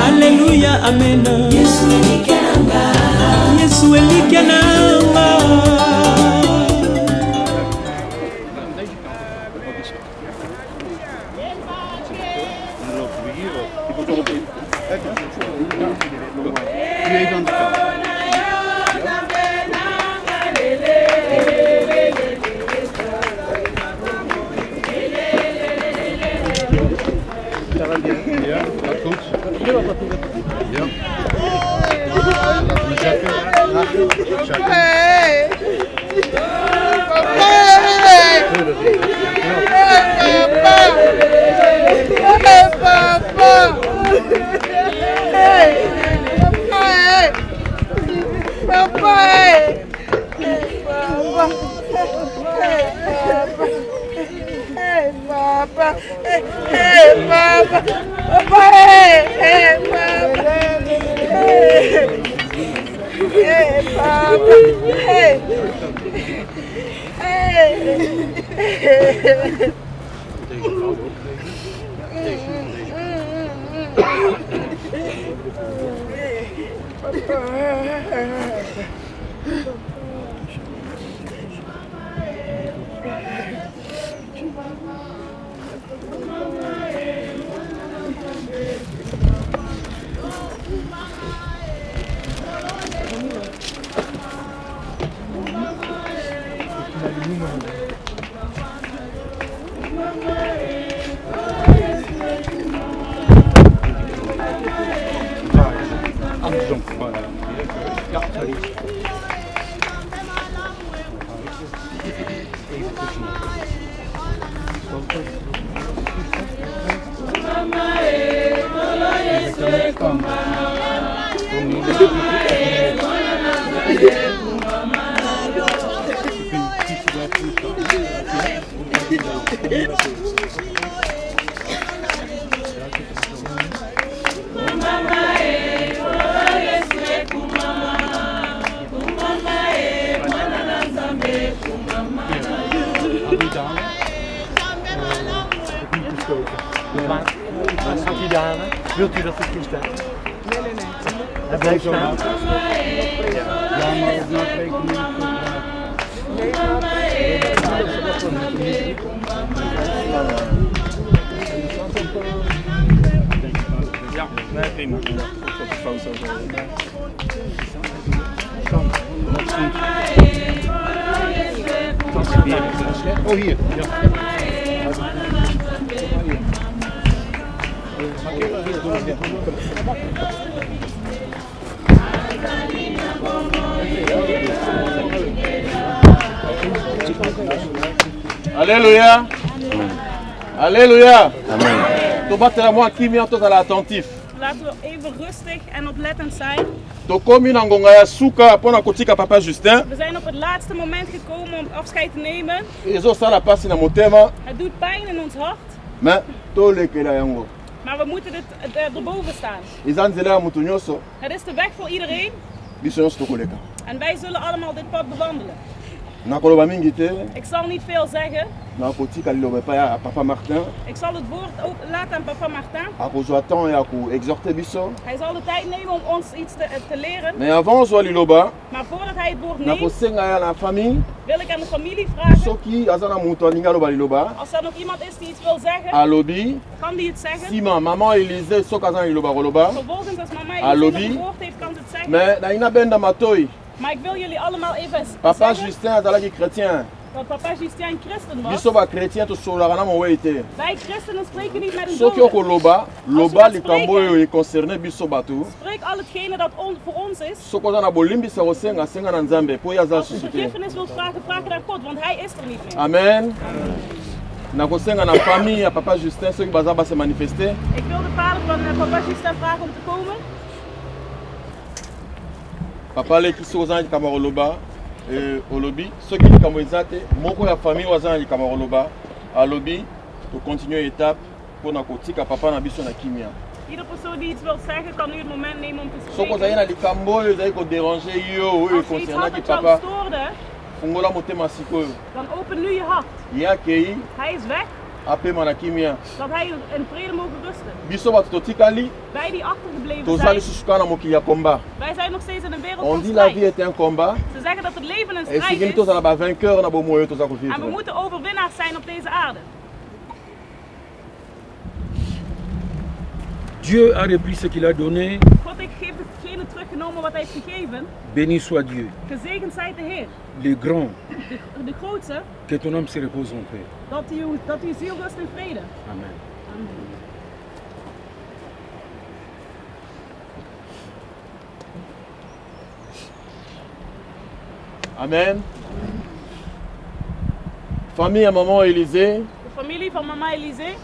Alléluia, Amen. Yesu elike nanga. Wilt u dat ik hier sta? Nee. Hij blijft staan. Ja, maar op na 2 minuten. Ja, nee, prima. Op de foto. Oh, hier. Ja. Alléluia. Alléluia. Amen. Tobatela mwa kimia tozala attentif. Laten we even rustig en oplettend zijn. Tokomi na ngonga ya suka pona kotika papa Justin. We zijn op het laatste moment gekomen om afscheid te nemen. Ezosala pasi na motema. Het doet pijn in ons hart. Mais tolekela yango. Maar we moeten erboven staan. Eza nzela ya mutu nyonso. Het is de weg voor iedereen. Biso nyonso tokoleka. En wij zullen allemaal dit pad bewandelen. Nakoloba mingi te. Ik zal niet veel zeggen. Nakotika liloba pa ya papa Martin. Ik zal het woord ook laten aan papa Martin. Akozwa temps ya ko exhorter biso. Hij zal de tijd nemen om ons iets te leren. Mais avant ozwa liloba. Maar voordat hij het woord neemt. Nakosenga ya na famille. Wil ik aan de familie vragen. Soki aza na mutu alinga loba liloba. Als er nog iemand is die iets wil zeggen. Alobi. Kan die het zeggen? Sima maman Elise soki aza na liloba koloba. Vervolgens als mama Alobi. Elise het woord heeft, kan ze het zeggen. Mais na ina benda matoi. Maar ik wil jullie allemaal even Papa zeggen Justin azalaki chrétien. dat papa Justin een christen was. Biso ba chrétien tosolaka na mowe te. Wij christenen spreken niet met een Soki dode. okoloba, loba likambo oyo econcerne biso bato. Spreek al hetgene dat voor ons is. Soki oza na bolimbisa kosenga senga na Nzambe po ye aza Als je lisusu te. vergiffenis wilt vragen, vraag naar God, want hij is er niet meer. Amen. Nakosenga na famille ya papa Justin soki baza base manifester. Ik wil de vader van papa Justin vragen om te komen. Papa les qui sont aux anges Camaroloba et au lobby. Ceux qui sont camoisate, mon la famille aux anges Camaroloba, à lobby, pour continuer l'étape pour na kotika papa na biso na kimia. Iedere persoon die iets wil zeggen, kan nu het moment nemen om te Zo spreken. kon zijn na die kambo, je zei kon déranger yo, Als je iets concernant had die dat jou papa. stoorde, Fungola motema sikoyo. dan open nu je hart. Ya kei, Hij is weg, ape mana kimia. dat hij in vrede mogen rusten. Biso batu totikali, Wij die achtergebleven tozali zijn, susuka na mokili ya combat. wij zijn nog steeds in een wereld On van dit la vie strijd. est un combat. Ze zeggen dat het leven een Et strijd si is. tozala ba vainqueur na bomoyo tozako En we vivre. moeten overwinnaars zijn op deze aarde. Dieu a repris ce qu'il a donné. God heeft hetgene teruggenomen wat hij heeft gegeven. Béni soit Dieu, Gezegend zijt de Heer. le grand, De grootste, que ton âme se repose en paix. dat uw ziel rust in vrede. Amen. Amen. Amen. Famille à maman Élisée, De familie van mama Elise,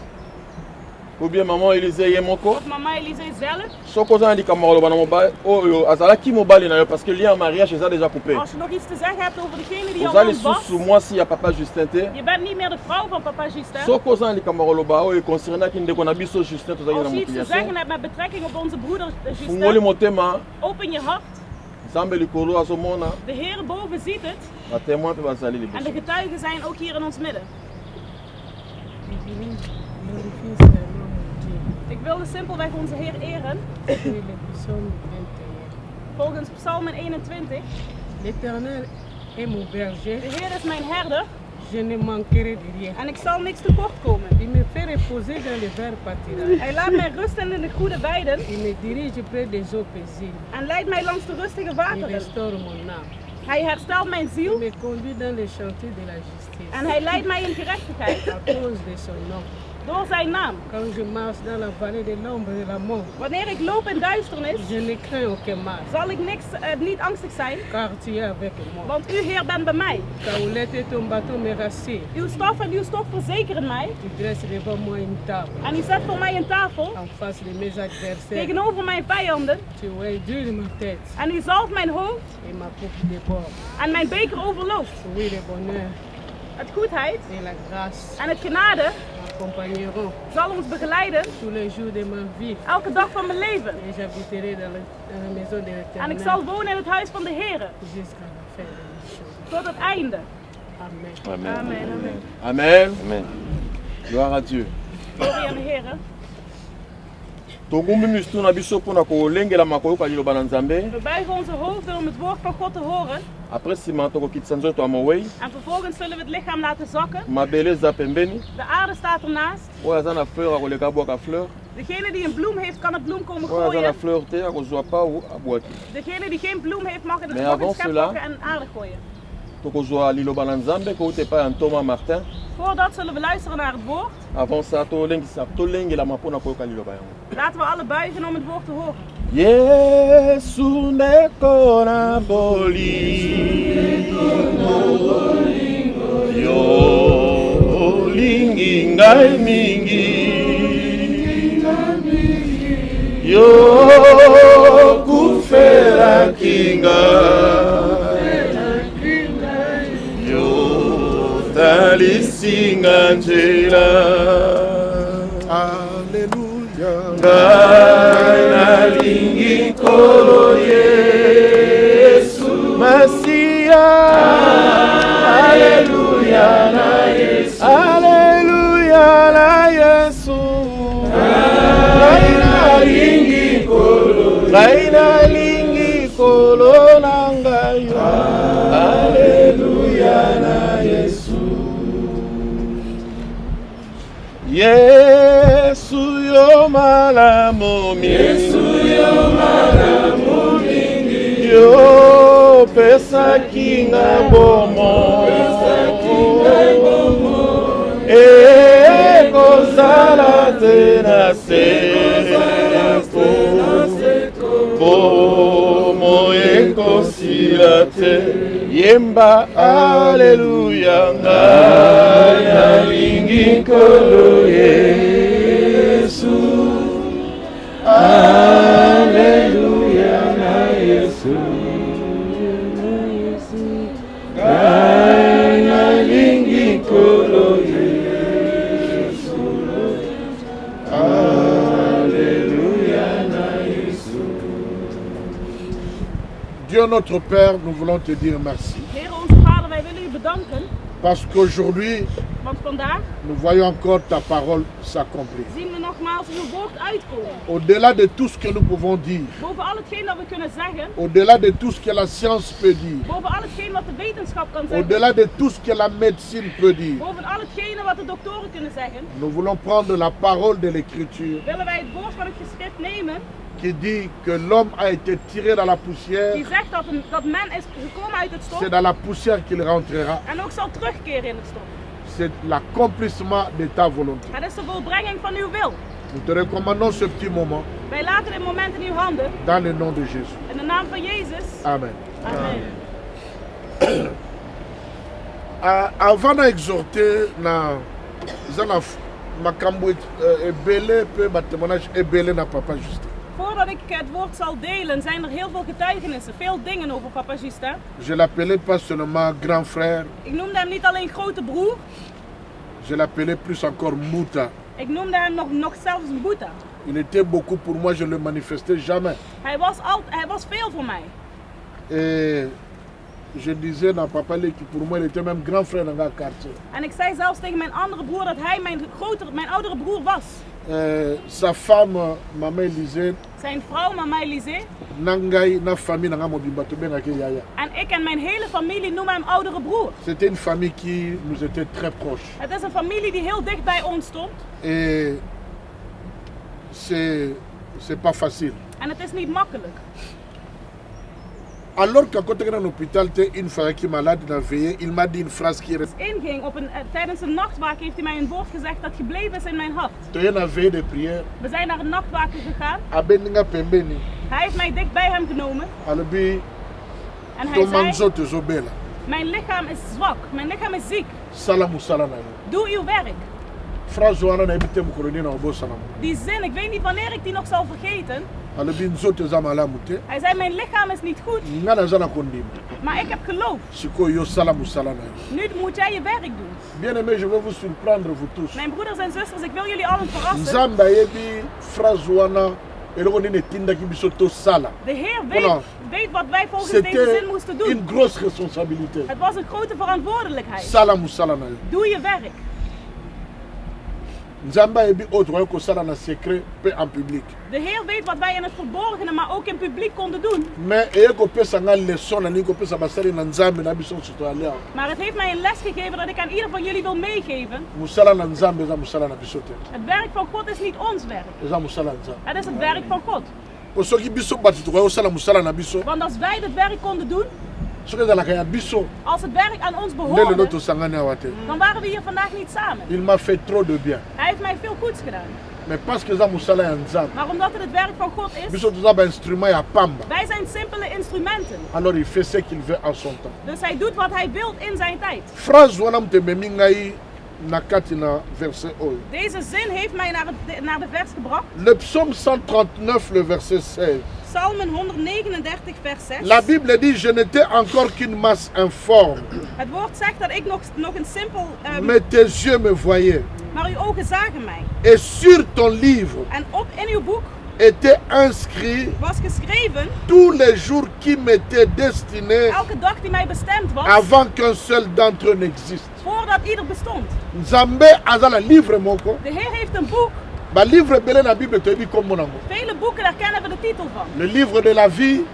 ou bien maman Élisée Yemoko. of mama Elise zelf. Soko za ndika molo bana mobile, oh azalaki mobile na yo parce que lien en mariage c'est déjà coupé. Als je nog iets te zeggen hebt over degene die al Ozali lang was, sous moi si ya papa Justin te. je bent niet meer de vrouw van papa Justin. Soko za ndika molo ba o concernant ki ndeko na biso Justin tozali na Als je iets te motivation. zeggen hebt met betrekking op onze broeder Fungoli Justin, motema, open je hart. Zambe likolo azomona, De Heer boven ziet het ba témoin pe bazali en liboso. de getuigen zijn ook hier in ons midden. Ik wilde simpelweg onze Heer eren. Volgens Psalm 21. L'Éternel est mon berger. De Heer is mijn herder. Je ne manquerai de rien. En ik zal niks tekort komen. Il me fait reposer dans les verts pâturages. Hij laat mij rusten in de goede weiden. Il me dirige près des eaux paisibles. En leidt mij langs de rustige Il wateren. restaure mon âme. Hij herstelt mijn Il ziel. me conduit dans les chantiers de la justice. En hij leidt mij in gerechtigheid. À cause de son nom. Door zijn naam. Quand je marche dans la vallée de l'ombre de la mort, Wanneer ik loop in duisternis, je ne crains aucun mal. zal ik niet angstig zijn. Car tu es avec moi. Want u Heer bent bij mij. Ta houlette et ton bâton me rassurent. Uw staf en uw stok verzekeren mij. Tu dresses devant moi une table. En u zet voor mij een tafel. En face de mes adversaires. Tegenover mijn vijanden. Tu réduis ma tête. En u zalft mijn hoofd. Et ma coupe déborde. En mijn beker overloopt. Oui, le bonheur. Het goedheid et la grâce en het genade m'accompagneront zal ons begeleiden tous les jours de ma vie. Elke dag van mijn leven. Et j'habiterai dans la maison de l'Éternel. En ik zal wonen in het huis van de Heer. Jusqu'à la fin de mes jours. Tot het einde. Amen. Amen. Amen. Amen. Amen. Amen. Gloire à Dieu. Glorie aan de Heer. Togumbi mistu na biso pona ko lengela makoyoka liloba na Nzambe. We buigen onze hoofden om het woord van God te horen. Après sima toko kitisa nzoto ya mowei. En vervolgens zullen we het lichaam laten zakken. Mabele eza pembeni. De aarde staat ernaast. Oyo aza na fleur akoleka abwaka fleur. Degene die een bloem heeft, kan het bloem komen Oyo aza na gooien. fleur te akozwa pau abwaki. Degene die geen bloem heeft, mag het Mais mag een avant schep cela, pakken en aardig gooien. tokozwa liloba na Nzambe kouta epai ya Thomas Martin. Voordat zullen we luisteren naar het woord. Avant ça tolengelama mpona koyoka liloba yango. Laten we alle buigen om het woord te horen. Yesu ndeko na yo olingi ngai mingi yo kufelaki ngai yo talisinga nzela. Ngai nalingi nkolo Yesu Masia. Alleluia na Yesu. Alleluia na Yesu. Ngai nalingi nkolo. Ngai nalingi nkolo na ngai. Alleluia na Yesu. Yesu yo malamu mingi. Yesu yo malamu mingi. Yo pesaki nga bomo. Ekozala te na seko. Bomo ekosila te. Yemba alleluia ngai nalingi nkolo Yesu. Alleluia na Yesu. Dieu notre Père, nous voulons te dire merci. Heer onze Vader, wij willen u bedanken. Parce qu'aujourd'hui, Want vandaag nous voyons encore ta parole s'accomplir. zien we nogmaals uw woord uitkomen. Au-delà de tout ce que nous pouvons dire, Boven al hetgeen dat we kunnen zeggen. au-delà de tout ce que la science peut dire, Boven al hetgeen wat de wetenschap kan zeggen. au-delà de tout ce que la médecine peut dire, Boven al hetgene wat de doktoren kunnen zeggen. nous voulons prendre la parole de l'Écriture Willen wij het woord van het geschrift nemen. qui dit que l'homme a été tiré dans la poussière, Die zegt dat men is gekomen uit het stof. c'est dans la poussière qu'il rentrera. En ook zal terugkeren in het stof. C'est l'accomplissement de ta volonté. Het is de volbrenging van uw wil. Nous te recommandons ce petit moment Wij laten dit moment in uw handen. dans le nom de Jésus. In de naam van Jezus. Amen. Amen. Avant d'exhorter makambo ebele pe ba témoignage ebele na papa Justin. Voordat ik het woord zal delen, zijn er heel veel getuigenissen, veel dingen over papa Justin. Je l'appelais pas seulement grand frère, Ik noemde hem niet alleen grote broer, je l'appelais plus encore Mouta. ik noemde hem nog zelfs Boeta. Il était beaucoup pour moi, je ne le manifestais jamais. Hij was veel voor mij. Et je disais dans papa que pour moi il était même grand frère dans le quartier. En ik zei zelfs tegen mijn andere broer dat hij mijn oudere broer was. Sa femme, maman Élisée, Zijn vrouw, mama Elise. Nangai, na famille, nanga mobimba, to benga yaya. En ik en mijn hele familie noemen hem oudere broer. C'était une famille qui nous était très proche. Het is een familie die heel dicht bij ons stond. Et c'est pas facile. En het is niet makkelijk. Alors qu'à côté d'un hôpital, une femme qui est malade dans veillé, il m'a dit une phrase qui est Inging tijdens een nachtwaken heeft hij mij een woord gezegd dat gebleven is in mijn hart. de prière. We zijn naar een nachtwaken gegaan. Abeninga pembeni. Hij heeft mij dicht bij hem genomen. Alobi. En hij zei, Tomanzo zobela. mijn lichaam is zwak, mijn lichaam is ziek. Salamu salana. Doe uw werk. Phrase wana na ebite mukoroni na obosanamo. Die zin, ik weet niet wanneer ik die nog zal vergeten. Alobi nzoto za malamu te. Hij zei, mijn lichaam is niet goed. Ngana zana kondima. Maar ik heb geloof. Siko yo salamu salana. Nu moet jij je werk doen. Bien aimé, je vais vous surprendre vous tous. Mijn broeders en zusters, ik wil jullie allen verrassen. Nzamba yebi phrase wana eloko nene tindaki biso to sala. De Heer weet wat wij volgens deze zin moesten doen. Une grosse responsabilité. Het was een grote verantwoordelijkheid. Salamu salana. Doe je werk. Nzamba yebi oto ko sala na secret pe en public. De Heer weet wat wij in het verborgene, maar ook in publiek konden doen. Mais eko pesa nga leçon na niko pesa basali na Nzambe na biso soto alia. Maar het heeft mij een les gegeven dat ik aan ieder van jullie wil meegeven. Musala na Nzambe za musala na biso te. Het werk van God is niet ons werk. Eza musala na Nzambe. Het is het werk van God. Osoki biso batu to sala musala na biso. Want als wij dit werk konden doen, als het werk aan ons behoorde, dan waren we hier vandaag niet samen. Il m'a fait trop de bien. Hij heeft mij veel goeds gedaan. Mais parce que za musala ya Nzambe. Maar omdat het werk van God is, biso toza ba instrument ya pamba. Wij zijn simpele instrumenten. Alors il fait ce qu'il veut en son temps. Dus hij doet wat hij wil in zijn tijd. Phrase wana mtememi ngai na kati na verset oyo. Deze zin heeft mij naar de vers gebracht. Le psaume 139 le verset 16. Psalmen 139 vers 6. La Bible dit je n'étais encore qu'une masse informe. Het woord zegt dat ik nog een simpel mais tes yeux me voyaient. Maar uw ogen zagen mij. Et sur ton livre. En in uw boek était inscrit was geschreven tous les jours qui m'étaient destinés elke dag die mij bestemd was avant qu'un seul d'entre eux n'existe. Voordat ieder bestond. Nzambe azala livre moko. De Heer heeft een boek. Ba livre belé na Bible toyebi kombo nango. Vele boeken, daar kennen we de titel van. Le livre de la vie.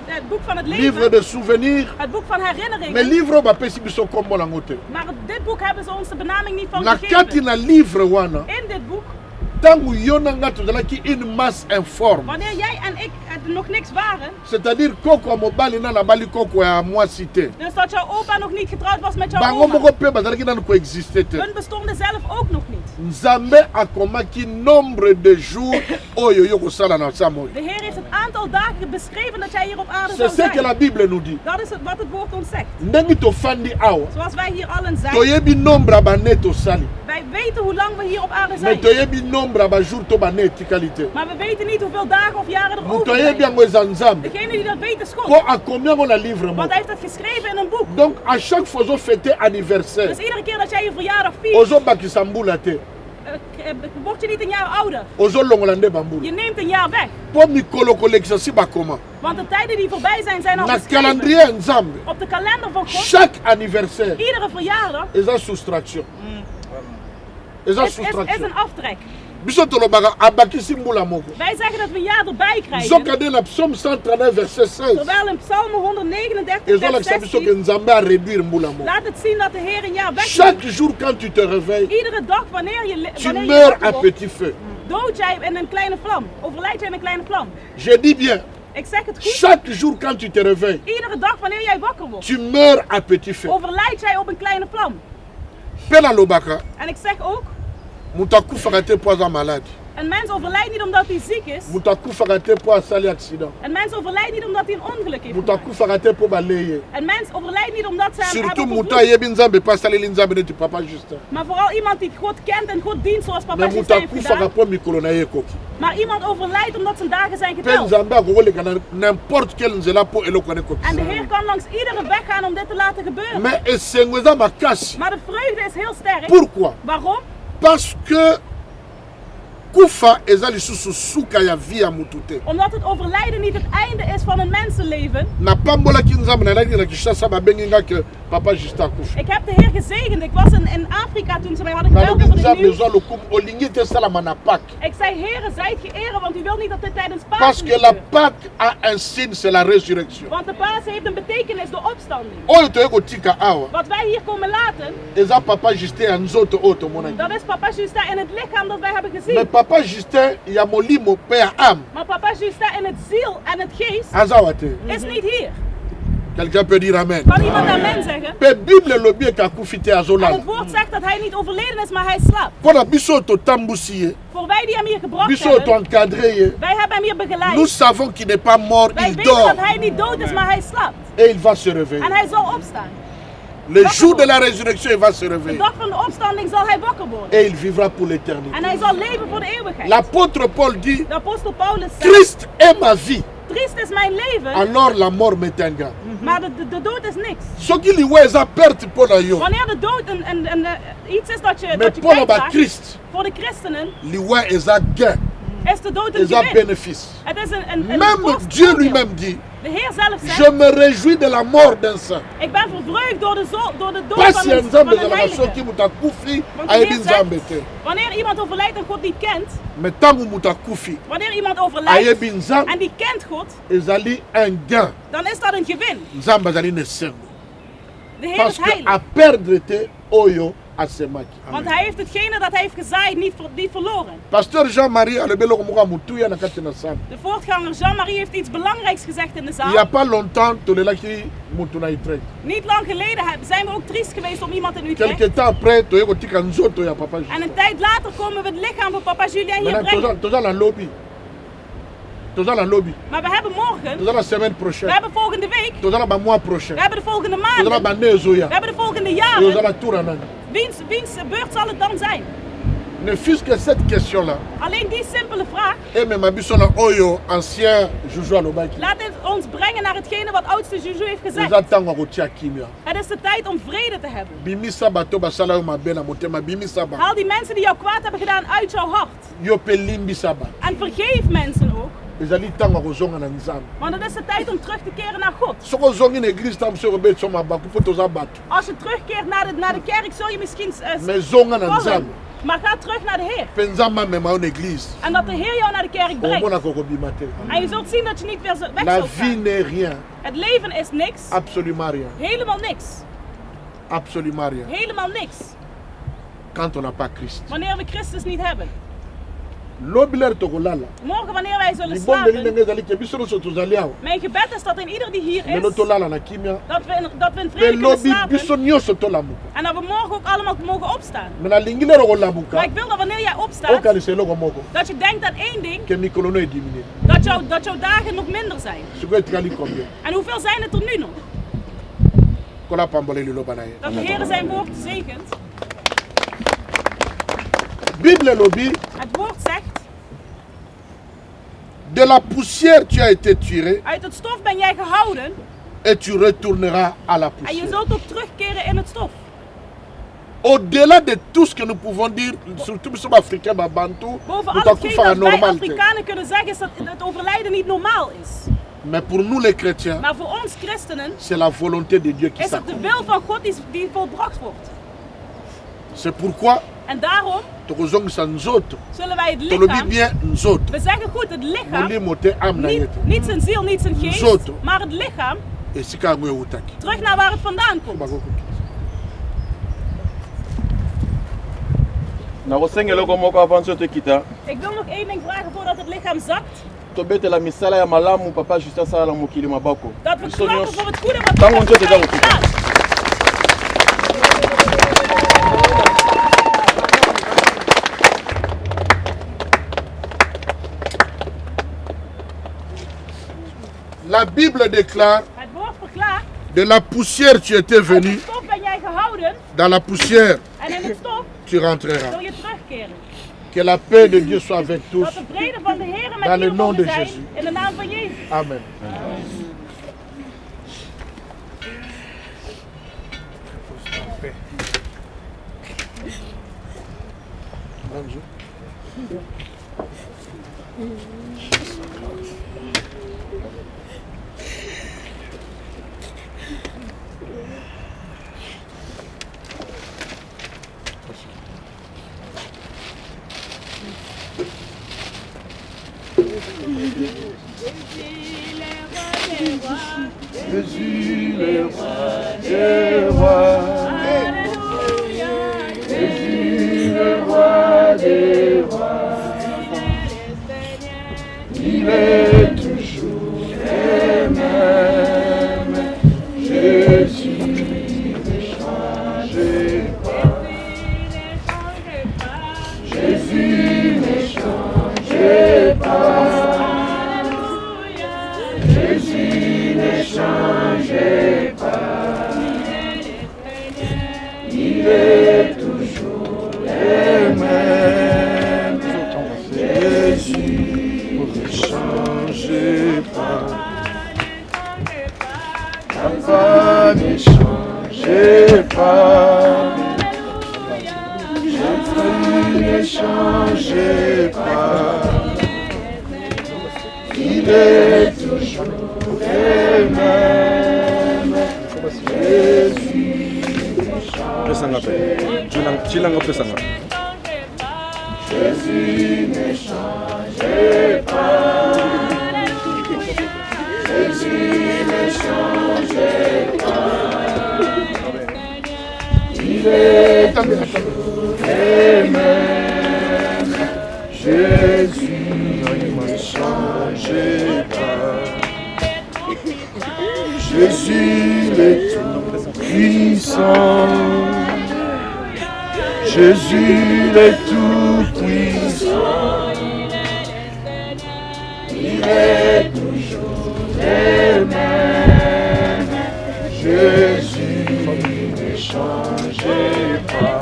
Het boek van het leven. Livre de souvenirs. Het boek van herinneringen. Mais livre ba pesi biso kombo nango te. Maar dit boek hebben ze ons de benaming niet van na gegeven. Kati na livre wana. In dit boek. Tangu yona nga tozalaki une masse informe. Wanneer jij en ik nog niks waren. C'est-à-dire koko mobali na bali koko ya moi cité. Dus dat jouw opa nog niet getrouwd was met jouw oma. Bango moko pe bazalaki nanu coexister te. Hun bestonden zelf ook nog niet. Nzambe akomaki nombre de jours oyo yo kosala na samo. De Heer heeft het aantal dagen beschreven dat jij hier op aarde zou zijn. C'est ce que la Bible nous dit. Dat is wat het woord ons zegt. Ndengi to fandi awa. Zoals wij hier allen zijn. Toyebi nombre baneto sali. Wij weten hoe lang we hier op aarde zijn. Mais toyebi nombre ba jour to banet qualité. Maar we weten niet hoeveel dagen of jaren er over zijn. Degene die dat weet is God. Want hij heeft dat geschreven in een boek. Donc à chaque fois que vous fêtez anniversaire, Dus iedere keer dat jij je verjaardag viert, word je niet een jaar ouder. Je neemt een jaar weg. Want de tijden die voorbij zijn, zijn al geschreven. Op de kalender van God, chaque anniversaire, iedere verjaardag is een soustraction. Is een aftrek. Wij zeggen dat we een jaar erbij krijgen. Terwijl in Psalm 139 vers 16 laat het zien dat de Heer een jaar wegneemt. Chaque jour quand tu te réveilles, Iedere dag wanneer je meurs à petit feu. dood jij in een kleine vlam. Overlijd jij in een kleine vlam. Je dis bien. Ik zeg het goed. Chaque jour quand tu te réveilles, iedere dag wanneer jij wakker wordt, tu meurs à petit feu. overlijd jij op een kleine vlam. En ik zeg ook, een mens overlijdt niet omdat hij ziek is. Een mens overlijdt niet omdat hij een ongeluk heeft gemaakt. Een mens overlijdt niet omdat ze hem hebben vervloekt. Maar vooral iemand die God kent en God dient zoals papa heeft gedaan. Maar iemand overlijdt omdat zijn dagen zijn geteld. En de Heer kan langs iedere weg gaan om dit te laten gebeuren. Maar de vreugde is heel sterk. Pourquoi? Waarom? Parce que kufa eza lisusu suka ya vie ya mutu te. Omdat het overlijden niet het einde is van een mensenleven. Na pambolaki nzambe nalaki na Kinshasa babengi nga ke papa Justin akufi. Ik heb de Heer gezegend. Ik was in Afrika toen ze mij hadden gebeld over de nieuws. Ik zei, Heere, zijt geëren, want u wilt niet dat dit tijdens Pasen Parce que la Pâque a un signe, c'est la résurrection. Want de Pasen heeft een betekenis, de opstanding. Oyo toyeko tika awa. Wat wij hier komen laten, eza papa Justin ya nzoto oyo tomonaki. dat is papa Justin in het lichaam dat wij hebben gezien. Mais papa Justin ya molimo pe ya âme. Maar papa Justin in het ziel en het geest aza te. Is niet hier. Quelqu'un peut dire amen. Kan iemand amen zeggen? Pe Bible lobi ka kufite azola. En het woord zegt dat hij niet overleden is, maar hij slaapt. Pona biso to tambusi. Voor wij die hem hier gebracht biso hebben. To encadré. Wij hebben hem hier begeleid. Nous savons qu'il n'est pas mort, wij il dort. Wij weten dat hij niet dood is, maar hij slaapt. Et il va se réveiller. En hij zal opstaan. Le jour de la résurrection, il va se réveiller. De dag van de opstanding zal hij wakker worden. Et il vivra pour l'éternité. En hij zal leven voor de eeuwigheid. L'apôtre Paul dit, de apostel Paulus zegt, Christ est ma vie. Christ is mijn leven. Alors la mort m'est un gain. Maar de dood is niks. Wanneer de dood iets is dat je Christ. Voor de christenen is de dood een gewin. Bénéfice. Het is een Même Dieu lui-même dit, de Heer zelf zegt, je me réjouis de la mort d'un saint. Ik ben vervreugd door de dood van een heilige. Wanneer iemand overlijdt en God niet kent, wanneer iemand overlijdt en die kent God, dan is dat een gewin. De Heer is heilig. Want hij heeft hetgene dat hij heeft gezaaid niet verloren. Pasteur Jean-Marie de voortganger Jean-Marie heeft iets belangrijks gezegd in de zaal. Niet lang geleden zijn we ook triest geweest om iemand in Utrecht. En een tijd later komen we het lichaam van papa Julien hier brengen. Maar we hebben morgen, we hebben volgende week, we hebben de volgende maanden, we hebben de volgende jaren. Wiens beurt zal het dan zijn? Ne fût-ce que cette question-là. Alleen die simpele vraag. Laat het ons brengen naar hetgene wat oudste Juju heeft gezegd. Het is de tijd om vrede te hebben. Haal die mensen die jou kwaad hebben gedaan uit jouw hart. En vergeef mensen ook. Want het is de tijd om terug te keren naar God. Als je terugkeert naar de kerk, zul je misschien vallen. Maar ga terug naar de Heer. En dat de Heer jou naar de kerk brengt. En je zult zien dat je niet weer weg zult gaan. Het leven is niks. Helemaal niks. Helemaal niks. Wanneer we Christus niet hebben. Morgen wanneer wij zullen slapen. Mijn gebed is dat in ieder die hier is, dat we in vrede kunnen slapen. En dat we morgen ook allemaal mogen opstaan. Maar ik wil dat wanneer jij opstaat, dat je denkt aan één ding, dat jouw dagen nog minder zijn. En hoeveel zijn het er nu nog? Dat de Heer zijn woord zegent. Bible lobby. Het woord zegt. De la poussière tu as été tiré. Uit het stof ben jij gehouden. Et tu retourneras à la En poussière. je zult ook terugkeren in het stof. Au-delà de tout ce que nous pouvons dire, surtout nous sommes africains, Bantou, Boven nous al avons fait un hetgeen dat wij normal. Afrikanen kunnen zeggen is dat het overlijden niet normaal is. Mais pour nous les chrétiens, Maar voor ons christenen c'est la volonté de Dieu qui is het de s'accomplit. wil van God die volbracht wordt. C'est pourquoi En daarom bien zullen wij het lichaam, we zeggen goed, het lichaam, niet zijn ziel, niet zijn geest, maar het lichaam, terug naar waar het vandaan komt. Ik wil nog één ding vragen voordat het lichaam zakt. Dat we klappen voor het goede wat papa heeft gedaan. La Bible déclare, Het woord verklaart, de la poussière tu étais venu, uit het stof ben jij gehouden, dans la poussière en in het stof tu rentreras. zul je terugkeren. Que la paix de Dieu soit avec tous. Dat de vrede van de Heer met Dans le jullie nom de mogen zijn, Jésus. in de naam van Jezus. Amen. Jésus le roi des rois. Jésus le roi des rois. Il est toujours le même. Jésus ne change pas. Jésus ne change pas. Jésus ne change pas. Il est toujours le même. Jésus ne change pas. Papa ne change pas. Jésus ne change pas. Il est toujours le même. Jésus ne change pas. Jésus ne change pas. Jésus ne change pas. Il est toujours le même. Jésus ne change pas. Jésus est tout puissant. Jésus est tout puissant. Il est toujours le même. Jésus ne change pas.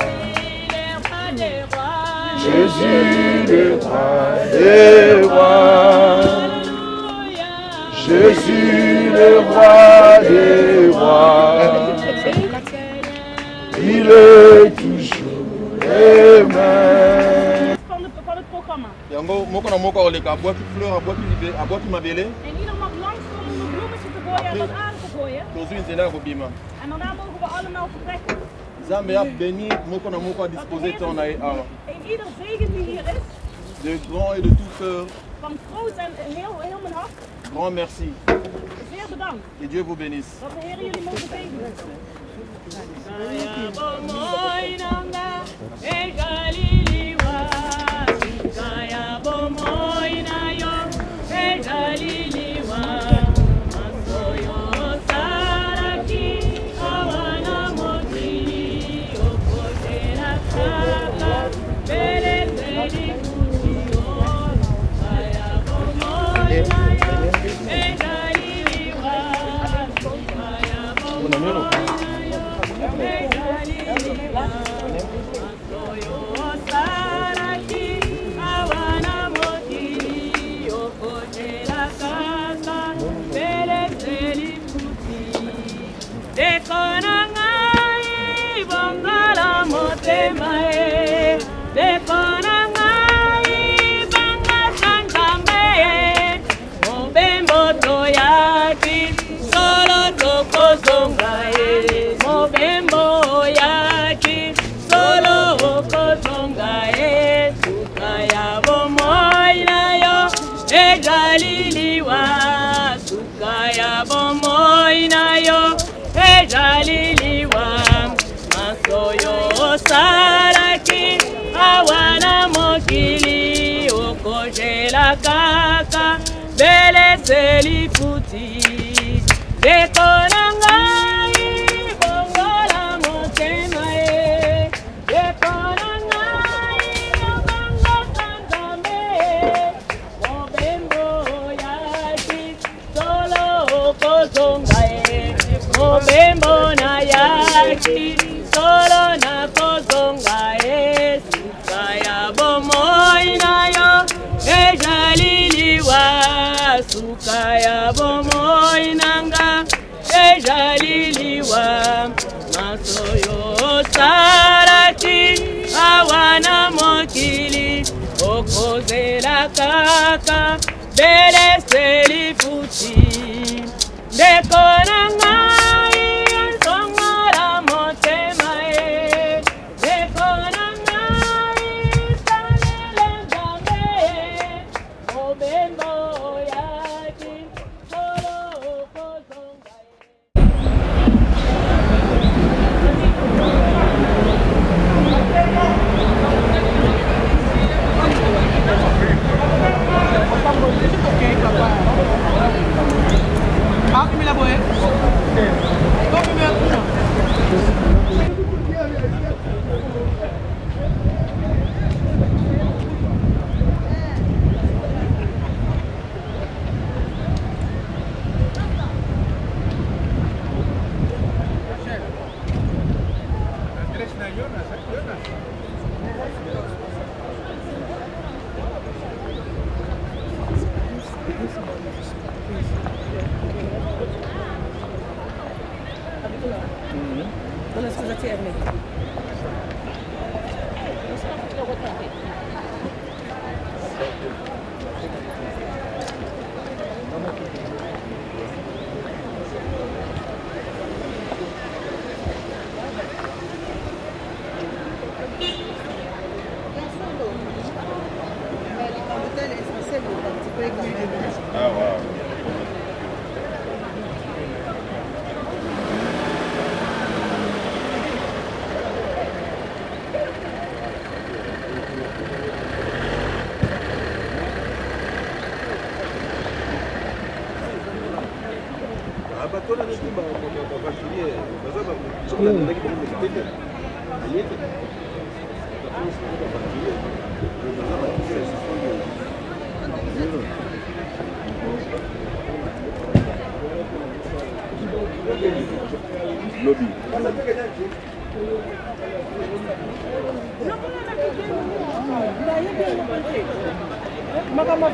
Jésus le roi des rois. Jésus le roi des rois. Il est toujours le même. Van het programma. Yango moko na moko oleka abwaki fleur abwaki mabele. En ieder mag langskomen om een bloemetje te gooien en wat aan te gooien. Tozwi nzela kobima. En daarna mogen we allemaal vertrekken. Zambe a béni moko na moko a disposé ton na ye awa. En ieder zegen die hier is, De grand et de tout cœur. van groot en heel mijn hart, Grand merci. zeer bedankt. Que Dieu vous bénisse. Dat de Heer jullie mogen zegenen. Dekonangai bongala motema Dekonangai banga sangambe Mobembo toyaki solo tokozonga Mobembo yaki solo okozonga Sukaya bomoi na yo ejaliliwa Sukaya bomoi na yo ejaliliwa Masoyo salaki awana mokili okojela kaka bele selifuti Dekonangai bongola motema Dekonangai obanga sangambe Mobembo yaki solo okozonga Mobembo na yaki solo na kozonga Sukaya bomoi na yo ejaliliwa Sukaya bomoi nanga ejaliliwa Masoyo sarati awana mokili okozela kaka bele selifuti Dekonangai nsongala motema Dekonangai sanele ngambe Mobembo yaki solo okozonga Lobby. Madame,